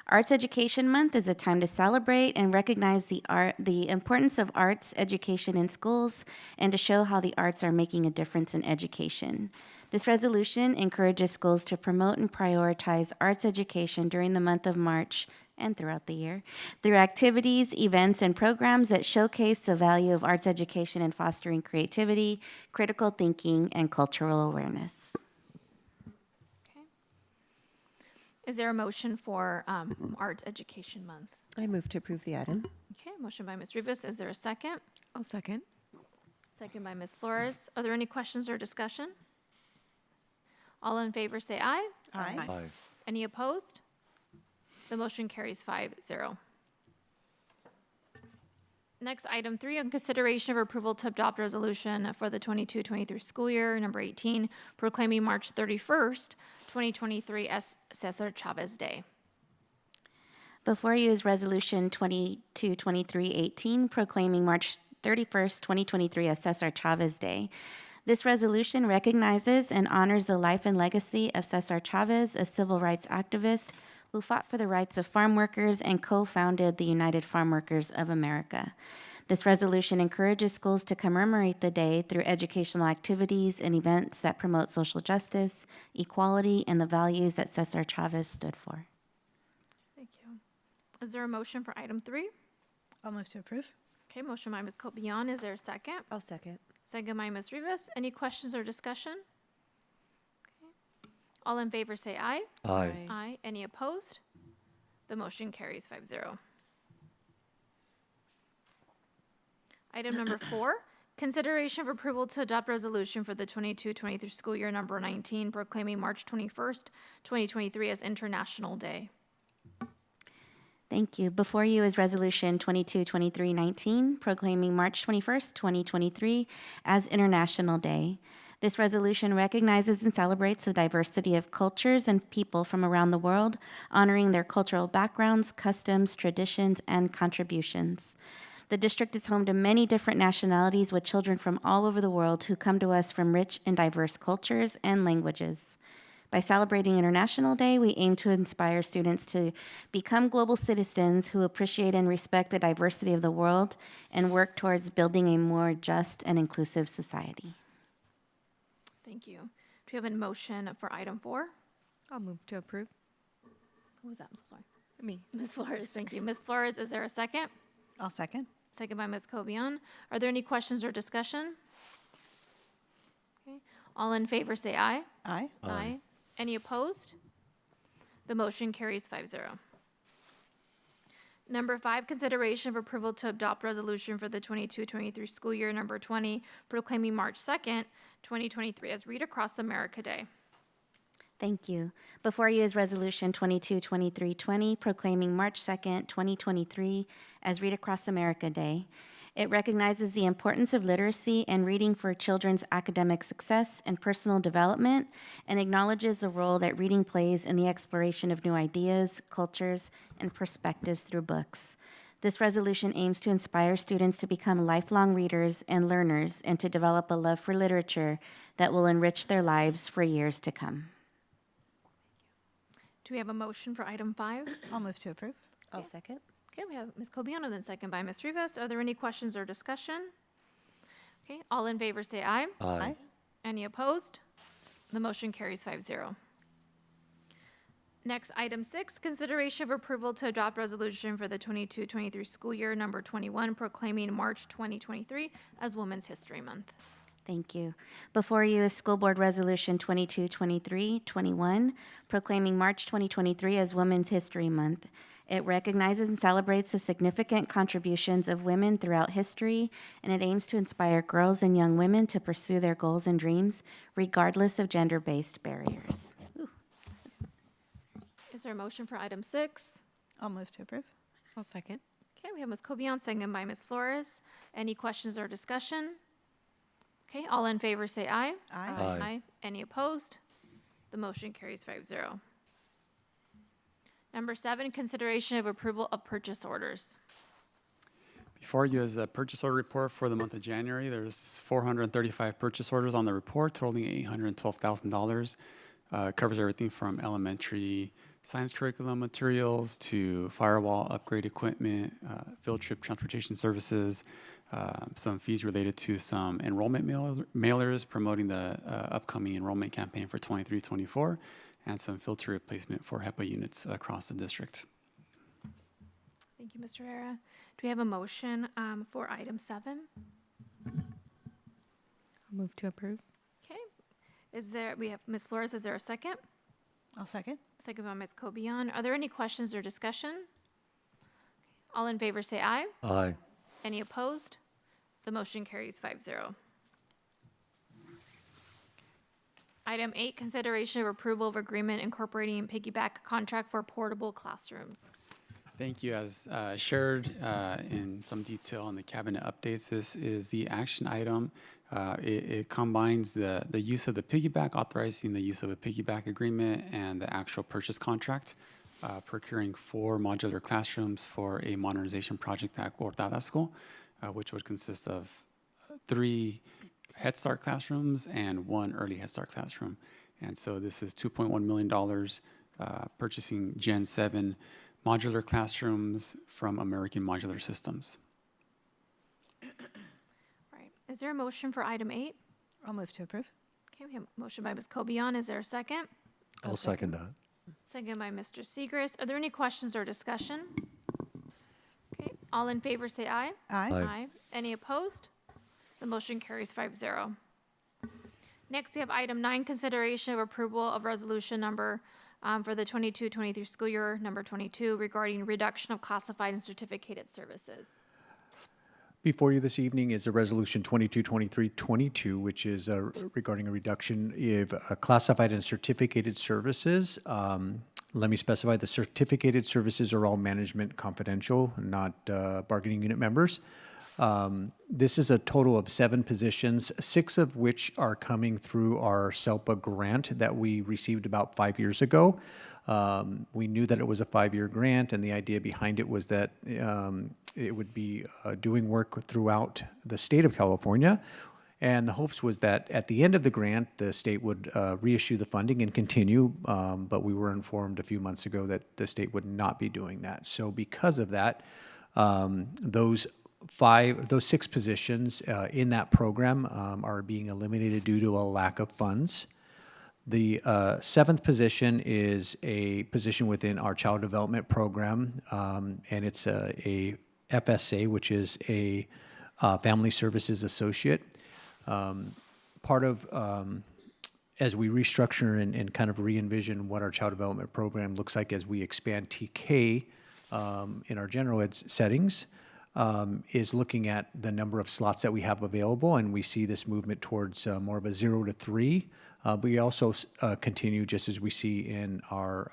Arts Education Month is a time to celebrate and recognize the importance of arts education in schools and to show how the arts are making a difference in education. This resolution encourages schools to promote and prioritize arts education during the month of March and throughout the year through activities, events, and programs that showcase the value of arts education in fostering creativity, critical thinking, and cultural awareness. Is there a motion for Arts Education Month? I move to approve the item. Okay, motion by Ms. Rivas. Is there a second? I'll second. Second by Ms. Flores. Are there any questions or discussion? All in favor say aye. Aye. Aye. Any opposed? The motion carries 5-0. Next, item 3, on consideration of approval to adopt resolution for the 22-23 school year, number 18, proclaiming March 31st, 2023 as Cesar Chavez Day. Before you is Resolution 22-23-18 proclaiming March 31st, 2023 as Cesar Chavez Day. This resolution recognizes and honors the life and legacy of Cesar Chavez, a civil rights activist who fought for the rights of farm workers and co-founded the United Farm Workers of America. This resolution encourages schools to commemorate the day through educational activities and events that promote social justice, equality, and the values that Cesar Chavez stood for. Thank you. Is there a motion for item 3? I'll move to approve. Okay, motion by Ms. Cobian. Is there a second? I'll second. Second by Ms. Rivas. Any questions or discussion? Okay. All in favor say aye. Aye. Aye. Any opposed? The motion carries 5-0. Item number 4, consideration of approval to adopt resolution for the 22-23 school year number 19, proclaiming March 21st, 2023 as International Day. Thank you. Before you is Resolution 22-23-19 proclaiming March 21st, 2023 as International Day. This resolution recognizes and celebrates the diversity of cultures and people from around the world, honoring their cultural backgrounds, customs, traditions, and contributions. The district is home to many different nationalities with children from all over the world who come to us from rich and diverse cultures and languages. By celebrating International Day, we aim to inspire students to become global citizens who appreciate and respect the diversity of the world and work towards building a more just and inclusive society. Thank you. Do we have a motion for item 4? I'll move to approve. Who was that? I'm so sorry. Me. Ms. Flores, thank you. Ms. Flores, is there a second? I'll second. Second by Ms. Cobian. Are there any questions or discussion? Okay. All in favor say aye. Aye. Aye. Any opposed? The motion carries 5-0. Number 5, consideration of approval to adopt resolution for the 22-23 school year, number 20, proclaiming March 2nd, 2023 as Read Across America Day. Thank you. Before you is Resolution 22-23-20, proclaiming March 2nd, 2023 as Read Across America Day. It recognizes the importance of literacy and reading for children's academic success and personal development, and acknowledges the role that reading plays in the exploration of new ideas, cultures, and perspectives through books. This resolution aims to inspire students to become lifelong readers and learners and to develop a love for literature that will enrich their lives for years to come. Do we have a motion for item 5? I'll move to approve. I'll second. Okay, we have Ms. Cobiano, then second by Ms. Rivas. Are there any questions or discussion? Okay, all in favor say aye. Aye. Any opposed? The motion carries 5-0. Next, item 6, consideration of approval to adopt resolution for the 22-23 school year, number 21, proclaiming March 2023 as Women's History Month. Thank you. Before you is School Board Resolution 22-23-21, proclaiming March 2023 as Women's History Month. It recognizes and celebrates the significant contributions of women throughout history, and it aims to inspire girls and young women to pursue their goals and dreams, regardless of gender-based barriers. Ooh. Is there a motion for item 6? I'll move to approve. I'll second. Okay, we have Ms. Cobian, second by Ms. Flores. Any questions or discussion? Okay, all in favor say aye. Aye. Aye. Any opposed? The motion carries 5-0. Number 7, consideration of approval of purchase orders. Before you is a purchase order report for the month of January. There's 435 purchase orders on the report, totaling $812,000. Covers everything from elementary science curriculum materials to firewall upgrade equipment, field trip transportation services, some fees related to some enrollment mailers promoting the upcoming enrollment campaign for 23-24, and some filter replacement for HEPA units across the district. Thank you, Mr. Herrera. Do we have a motion for item 7? I'll move to approve. Okay. We have Ms. Flores, is there a second? I'll second. Second by Ms. Cobian. Are there any questions or discussion? All in favor say aye. Aye. Any opposed? The motion carries 5-0. Item 8, consideration of approval of agreement incorporating piggyback contract for portable classrooms. Thank you. As shared in some detail in the cabinet updates, this is the action item. It combines the use of the piggyback, authorizing the use of a piggyback agreement, and the actual purchase contract, procuring 4 modular classrooms for a modernization project at Cortada School, which would consist of 3 Head Start classrooms and 1 early Head Start classroom. And so this is $2.1 million, purchasing Gen 7 modular classrooms from American Modular Systems. Right. Is there a motion for item 8? I'll move to approve. Okay, we have a motion by Ms. Cobian. Is there a second? I'll second that. Second by Mr. Segrist. Are there any questions or discussion? Okay, all in favor say aye. Aye. Aye. Any opposed? The motion carries 5-0. Next, we have item 9, consideration of approval of resolution number for the 22-23 school year, number 22, regarding reduction of classified and certificated services. Before you this evening is a resolution 22-23-22, which is regarding a reduction of classified and certificated services. Let me specify the certificated services are all management confidential, not bargaining unit members. This is a total of 7 positions, 6 of which are coming through our SELPA grant that we received about 5 years ago. We knew that it was a 5-year grant, and the idea behind it was that it would be doing work throughout the state of California. And the hopes was that at the end of the grant, the state would reissue the funding and continue, but we were informed a few months ago that the state would not be doing that. So because of that, those 6 positions in that program are being eliminated due to a lack of funds. The 7th position is a position within our child development program, and it's a FSA, which is a family services associate. Part of, as we restructure and kind of re-envision what our child development program looks like as we expand TK in our general ed settings, is looking at the number of slots that we have available, and we see this movement towards more of a 0 to 3. But we also continue, just as we see in our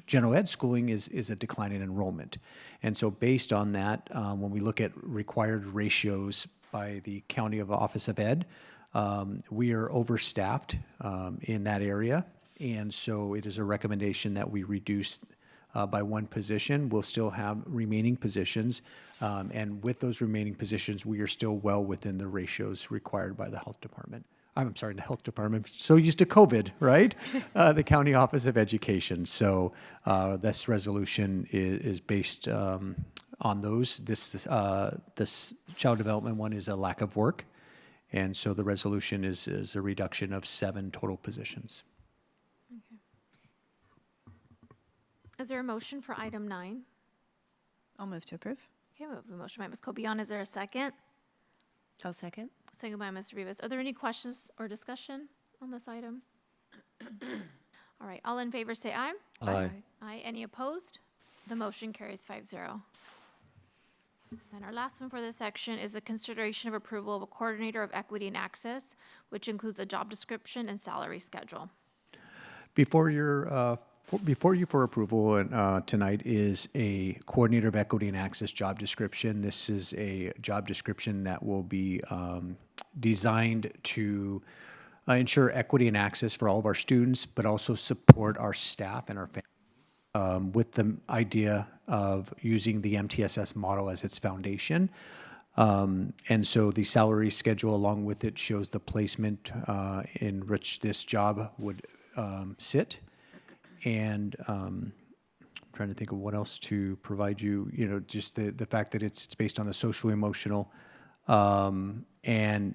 general ed schooling, is a decline in enrollment. And so based on that, when we look at required ratios by the County Office of Ed, we are overstaffed in that area. And so it is a recommendation that we reduce by 1 position. We'll still have remaining positions. And with those remaining positions, we are still well within the ratios required by the health department. I'm sorry, the health department, so used to COVID, right? The County Office of Education. So this resolution is based on those. This child development one is a lack of work. And so the resolution is a reduction of 7 total positions. Is there a motion for item 9? I'll move to approve. Okay, we have a motion by Ms. Cobian. Is there a second? I'll second. Second by Mr. Rivas. Are there any questions or discussion on this item? All right, all in favor say aye. Aye. Aye. Any opposed? The motion carries 5-0. Then our last one for this section is the consideration of approval of a coordinator of equity and access, which includes a job description and salary schedule. Before you for approval tonight is a coordinator of equity and access job description. This is a job description that will be designed to ensure equity and access for all of our students, but also support our staff and our families with the idea of using the MTSS model as its foundation. And so the salary schedule along with it shows the placement in which this job would sit. And I'm trying to think of what else to provide you, just the fact that it's based on the social emotional and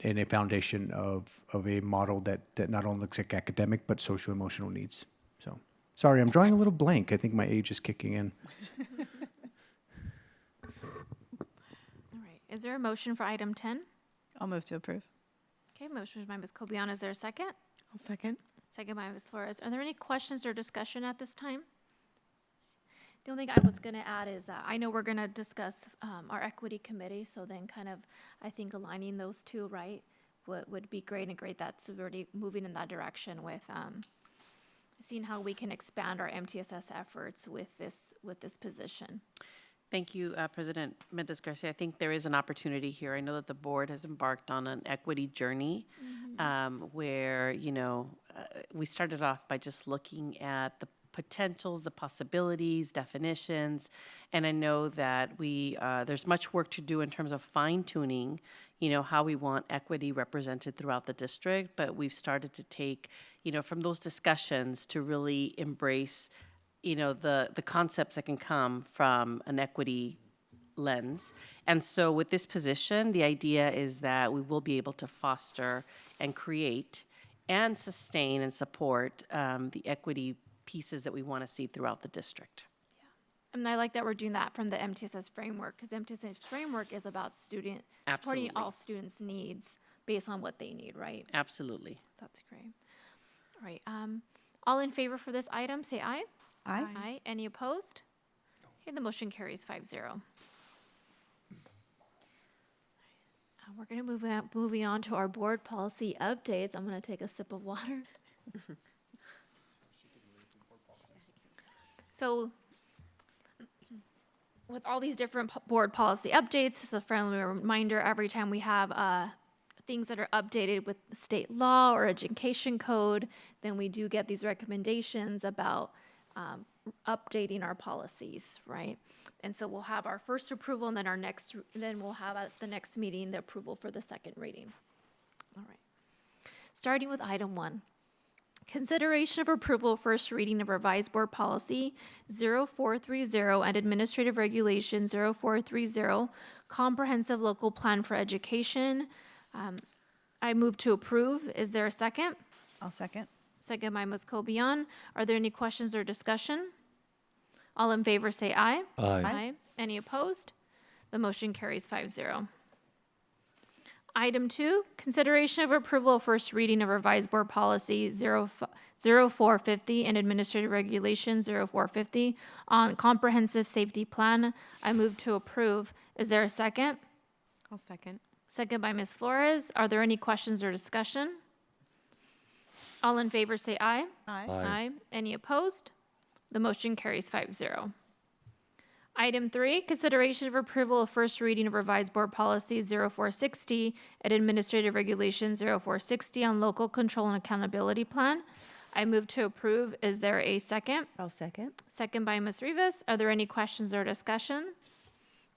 a foundation of a model that not only looks at academic, but social emotional needs. So, sorry, I'm drawing a little blank. I think my age is kicking in. All right, is there a motion for item 10? I'll move to approve. Okay, motion by Ms. Cobian. Is there a second? I'll second. Second by Ms. Flores. Are there any questions or discussion at this time? The only thing I was going to add is that I know we're going to discuss our equity committee, so then kind of, I think aligning those two, right, would be great, and great that's already moving in that direction with seeing how we can expand our MTSS efforts with this position. Thank you, President Mendez-Garcia. I think there is an opportunity here. I know that the board has embarked on an equity journey where, we started off by just looking at the potentials, the possibilities, definitions, and I know that there's much work to do in terms of fine-tuning, how we want equity represented throughout the district, but we've started to take, from those discussions to really embrace the concepts that can come from an equity lens. And so with this position, the idea is that we will be able to foster and create and sustain and support the equity pieces that we want to see throughout the district. And I like that we're doing that from the MTSS framework, because the MTSS framework is about supporting Absolutely. all students' needs based on what they need, right? Absolutely. So that's great. All right, all in favor for this item, say aye. Aye. Aye. Any opposed? Okay, the motion carries 5-0. We're going to moving on to our board policy updates. I'm going to take a sip of water. So with all these different board policy updates, as a friendly reminder, every time we have things that are updated with state law or education code, then we do get these recommendations about updating our policies, right? And so we'll have our first approval, and then we'll have at the next meeting the approval for the second reading. All right. Starting with item 1. Consideration of approval first reading of revised board policy 0430 and administrative regulation 0430, comprehensive local plan for education. I move to approve. Is there a second? I'll second. Second by Ms. Cobian. Are there any questions or discussion? All in favor say aye. Aye. Any opposed? The motion carries 5-0. Item 2, consideration of approval of first reading of revised board policy 0450 and administrative regulation 0450 on comprehensive safety plan. I move to approve. Is there a second? I'll second. Second by Ms. Flores. Are there any questions or discussion? All in favor say aye. Aye. Any opposed? The motion carries 5-0. Item 3, consideration of approval of first reading of revised board policy 0460 and administrative regulation 0460 on local control and accountability plan. I move to approve. Is there a second? I'll second. Second by Ms. Rivas. Are there any questions or discussion?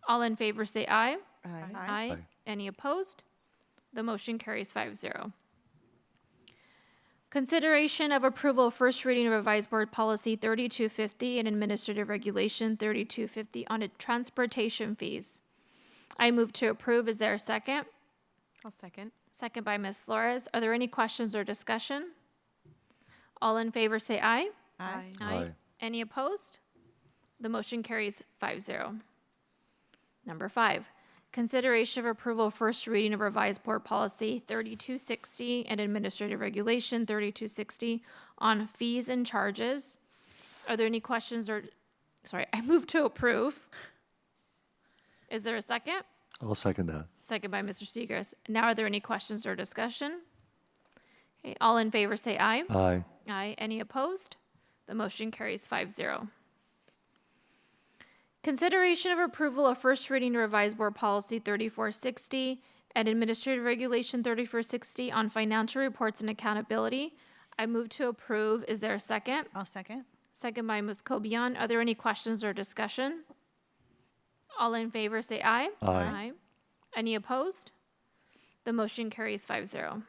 All in favor say aye. Aye. Any opposed? The motion carries 5-0. Consideration of approval of first reading of revised board policy 3250 and administrative regulation 3250 on transportation fees. I move to approve. Is there a second? I'll second. Second by Ms. Flores. Are there any questions or discussion? All in favor say aye. Aye. Any opposed? The motion carries 5-0. Number 5, consideration of approval of first reading of revised board policy 3260 and administrative regulation 3260 on fees and charges. Are there any questions or, I move to approve. Is there a second? I'll second that. Second by Mr. Segrist. Now, are there any questions or discussion? Okay, all in favor say aye. Aye. Aye. Any opposed? The motion carries 5-0. Consideration of approval of first reading to revised board policy 3460 and administrative regulation 3460 on financial reports and accountability. I move to approve. Is there a second? I'll second. Second by Ms. Cobian. Are there any questions or discussion? All in favor say aye. Aye. Any opposed? The motion carries 5-0.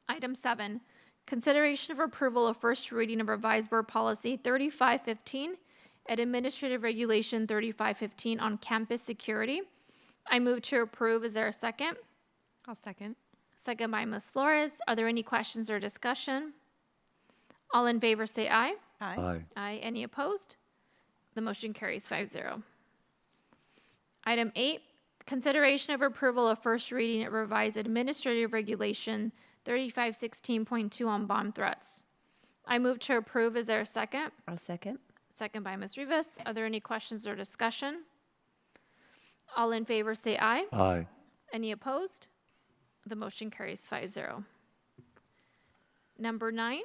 Item 7, consideration of approval of first reading of revised board policy 3515 and administrative regulation 3515 on campus security. I move to approve. Is there a second? I'll second. Second by Ms. Flores. Are there any questions or discussion? All in favor say aye. Aye. Aye. Any opposed? The motion carries 5-0. Item 8, consideration of approval of first reading of revised administrative regulation 3516.2 on bomb threats. I move to approve. Is there a second? I'll second. Second by Ms. Rivas. Are there any questions or discussion? All in favor say aye. Aye. Any opposed? The motion carries 5-0. Number 9,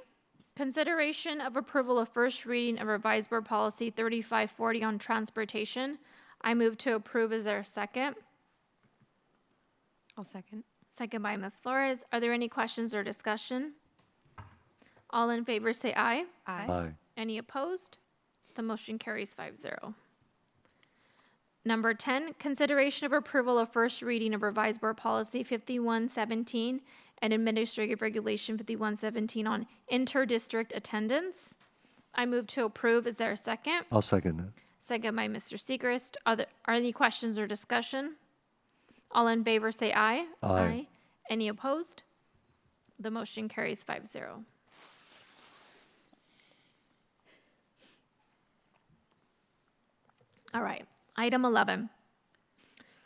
consideration of approval of first reading of revised board policy 3540 on transportation. I move to approve. Is there a second? I'll second. Second by Ms. Flores. Are there any questions or discussion? All in favor say aye. Aye. Any opposed? The motion carries 5-0. Number 10, consideration of approval of first reading of revised board policy 5117 and administrative regulation 5117 on inter-district attendance. I move to approve. Is there a second? I'll second that. Second by Mr. Segrist. Are any questions or discussion? All in favor say aye. Aye. Any opposed? The motion carries 5-0. All right, item 11.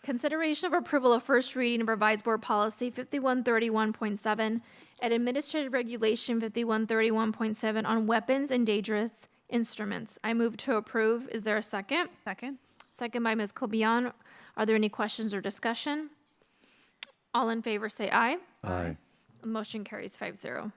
Consideration of approval of first reading of revised board policy 5131.7 and administrative regulation 5131.7 on weapons and dangerous instruments. I move to approve. Is there a second? Second. Second by Ms. Cobian. Are there any questions or discussion? All in favor say aye. Aye. The motion carries 5-0.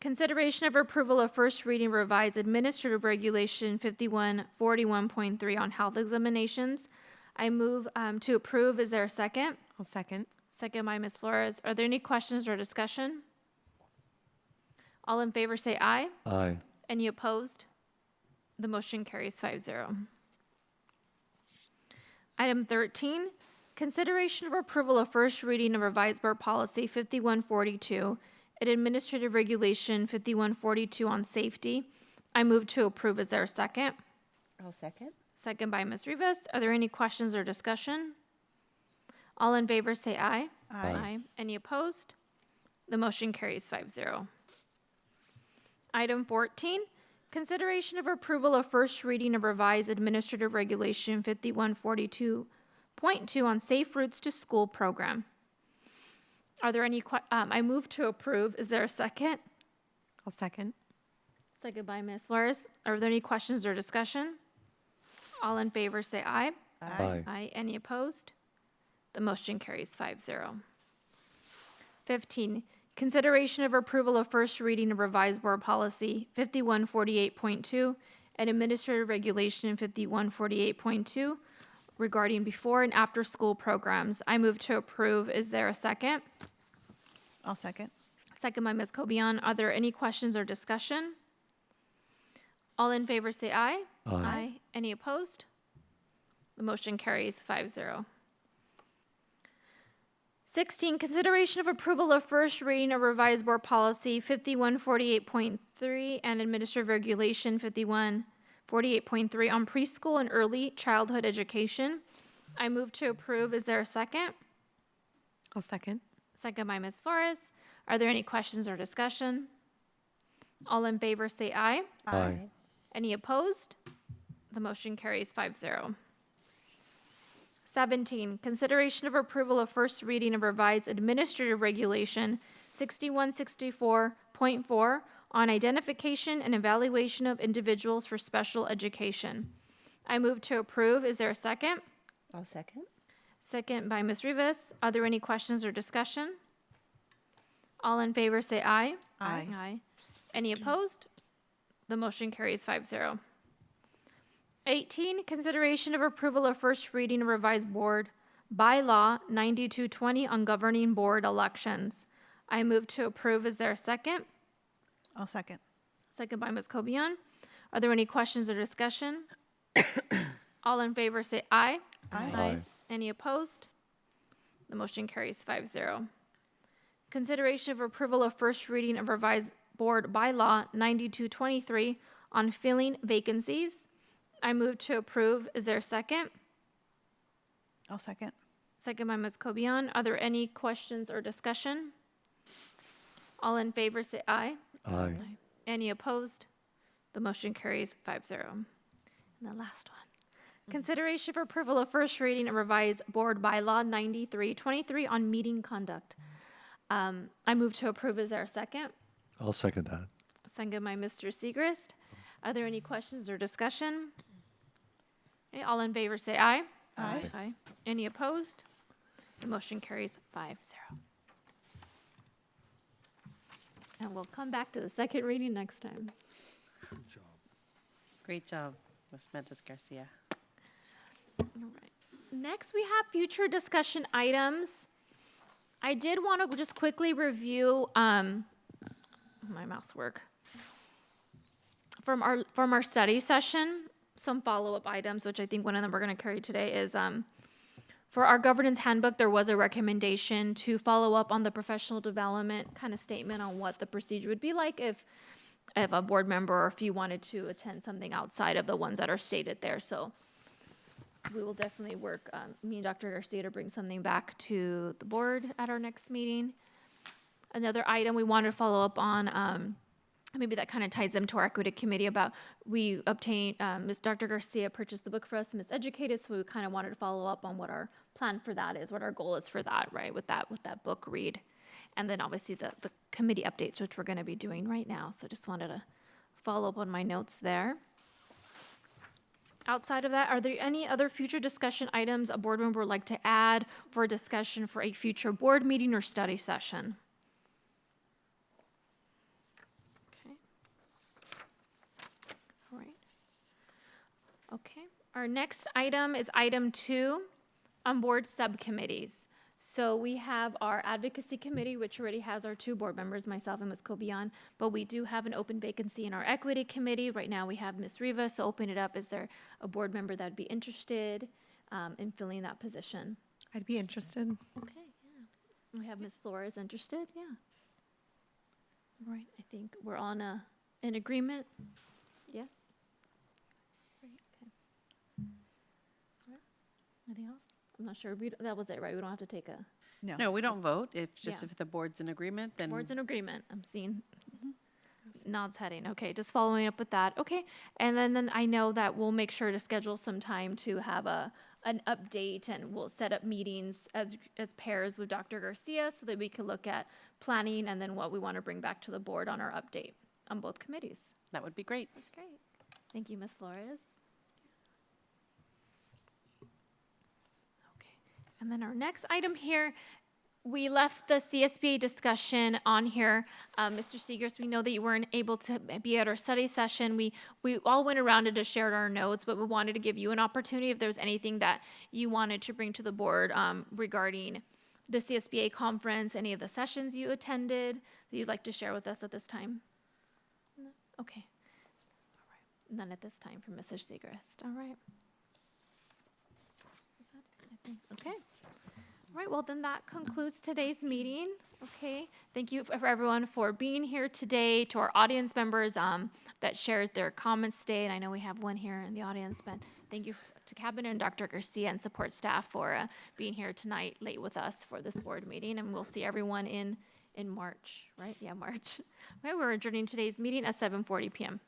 Consideration of approval of first reading revised administrative regulation 5141.3 on health examinations. I move to approve. Is there a second? I'll second. Second by Ms. Flores. Are there any questions or discussion? All in favor say aye. Aye. Any opposed? The motion carries 5-0. Item 13, consideration of approval of first reading of revised board policy 5142 and administrative regulation 5142 on safety. I move to approve. Is there a second? I'll second. Second by Ms. Rivas. Are there any questions or discussion? All in favor say aye. Aye. Any opposed? The motion carries 5-0. Item 14, consideration of approval of first reading of revised administrative regulation 5142.2 on safe routes to school program. Are there any, I move to approve. Is there a second? I'll second. Second by Ms. Flores. Are there any questions or discussion? All in favor say aye. Aye. Aye. Any opposed? The motion carries 5-0. 15, consideration of approval of first reading of revised board policy 5148.2 and administrative regulation 5148.2 regarding before and after school programs. I move to approve. Is there a second? I'll second. Second by Ms. Cobian. Are there any questions or discussion? All in favor say aye. Aye. Any opposed? The motion carries 5-0. 16, consideration of approval of first reading of revised board policy 5148.3 and administrative regulation 5148.3 on preschool and early childhood education. I move to approve. Is there a second? I'll second. Second by Ms. Flores. Are there any questions or discussion? All in favor say aye. Aye. Any opposed? The motion carries 5-0. 17, consideration of approval of first reading of revised administrative regulation 6164.4 on identification and evaluation of individuals for special education. I move to approve. Is there a second? I'll second. Second by Ms. Rivas. Are there any questions or discussion? All in favor say aye. Aye. Aye. Any opposed? The motion carries 5-0. 18, consideration of approval of first reading of revised board bylaw 9220 on governing board elections. I move to approve. Is there a second? I'll second. Second by Ms. Cobian. Are there any questions or discussion? All in favor say aye. Aye. Any opposed? The motion carries 5-0. Consideration of approval of first reading of revised board bylaw 9223 on filling vacancies. I move to approve. Is there a second? I'll second. Second by Ms. Cobian. Are there any questions or discussion? All in favor say aye. Aye. Any opposed? The motion carries 5-0. And the last one. Consideration for approval of first reading of revised board bylaw 9323 on meeting conduct. I move to approve. Is there a second? I'll second that. Second by Mr. Segrist. Are there any questions or discussion? Okay, all in favor say aye. Aye. Any opposed? The motion carries 5-0. And we'll come back to the second reading next time. Great job, Ms. Mendes Garcia. All right. Next, we have future discussion items. I did want to just quickly review my mouse work from our study session. Some follow-up items, which I think one of them we're going to carry today is for our governance handbook. There was a recommendation to follow up on the professional development kind of statement on what the procedure would be like if a board member or if you wanted to attend something outside of the ones that are stated there. So we will definitely work, me and Dr. Garcia, to bring something back to the board at our next meeting. Another item we wanted to follow up on, maybe that kind of ties them to our equity committee about, we obtained, Ms. Dr. Garcia purchased the book for us, Ms. Educated, so we kind of wanted to follow up on what our plan for that is, what our goal is for that, right, with that book read. And then obviously the committee updates, which we're going to be doing right now. So just wanted to follow up on my notes there. Outside of that, are there any other future discussion items a board member would like to add for discussion for a future board meeting or study session? Okay, our next item is item 2 on board subcommittees. So we have our advocacy committee, which already has our 2 board members, myself and Ms. Kobian, but we do have an open vacancy in our equity committee. Right now we have Ms. Riva, so open it up. Is there a board member that would be interested in filling that position? I'd be interested. Okay, yeah. We have Ms. Flores interested, yeah. All right, I think we're on in agreement. Yes? Great, okay. All right. Anything else? I'm not sure. That was it, right? We don't have to take a. No, we don't vote. If just Yeah. if the board's in agreement, then. Board's in agreement. I'm seeing nods heading. Okay, just following up with that. Okay, and then I know that we'll make sure to schedule some time to have an update, and we'll set up meetings as pairs with Dr. Garcia so that we can look at planning and then what we want to bring back to the board on our update on both committees. That would be great. That's great. Thank you, Ms. Flores. Okay, and then our next item here, we left the CSBA discussion on here. Mr. Seegers, we know that you weren't able to be at our study session. We all went around and just shared our notes, but we wanted to give you an opportunity if there's anything that you wanted to bring to the board regarding the CSBA conference, any of the sessions you attended that you'd like to share with us at this time. No? Okay. All right. None at this time from Mr. Segrist. All right. Is that it? I think, okay. All right, well, then that concludes today's meeting. Okay, thank you for everyone for being here today, to our audience members that shared their comments today, and I know we have one here in the audience, but thank you to Cabinet and Dr. Garcia and support staff for being here tonight late with us for this board meeting, and we'll see everyone in March, right? Yeah, March. Okay, we're adjourning today's meeting at 7:40 p.m.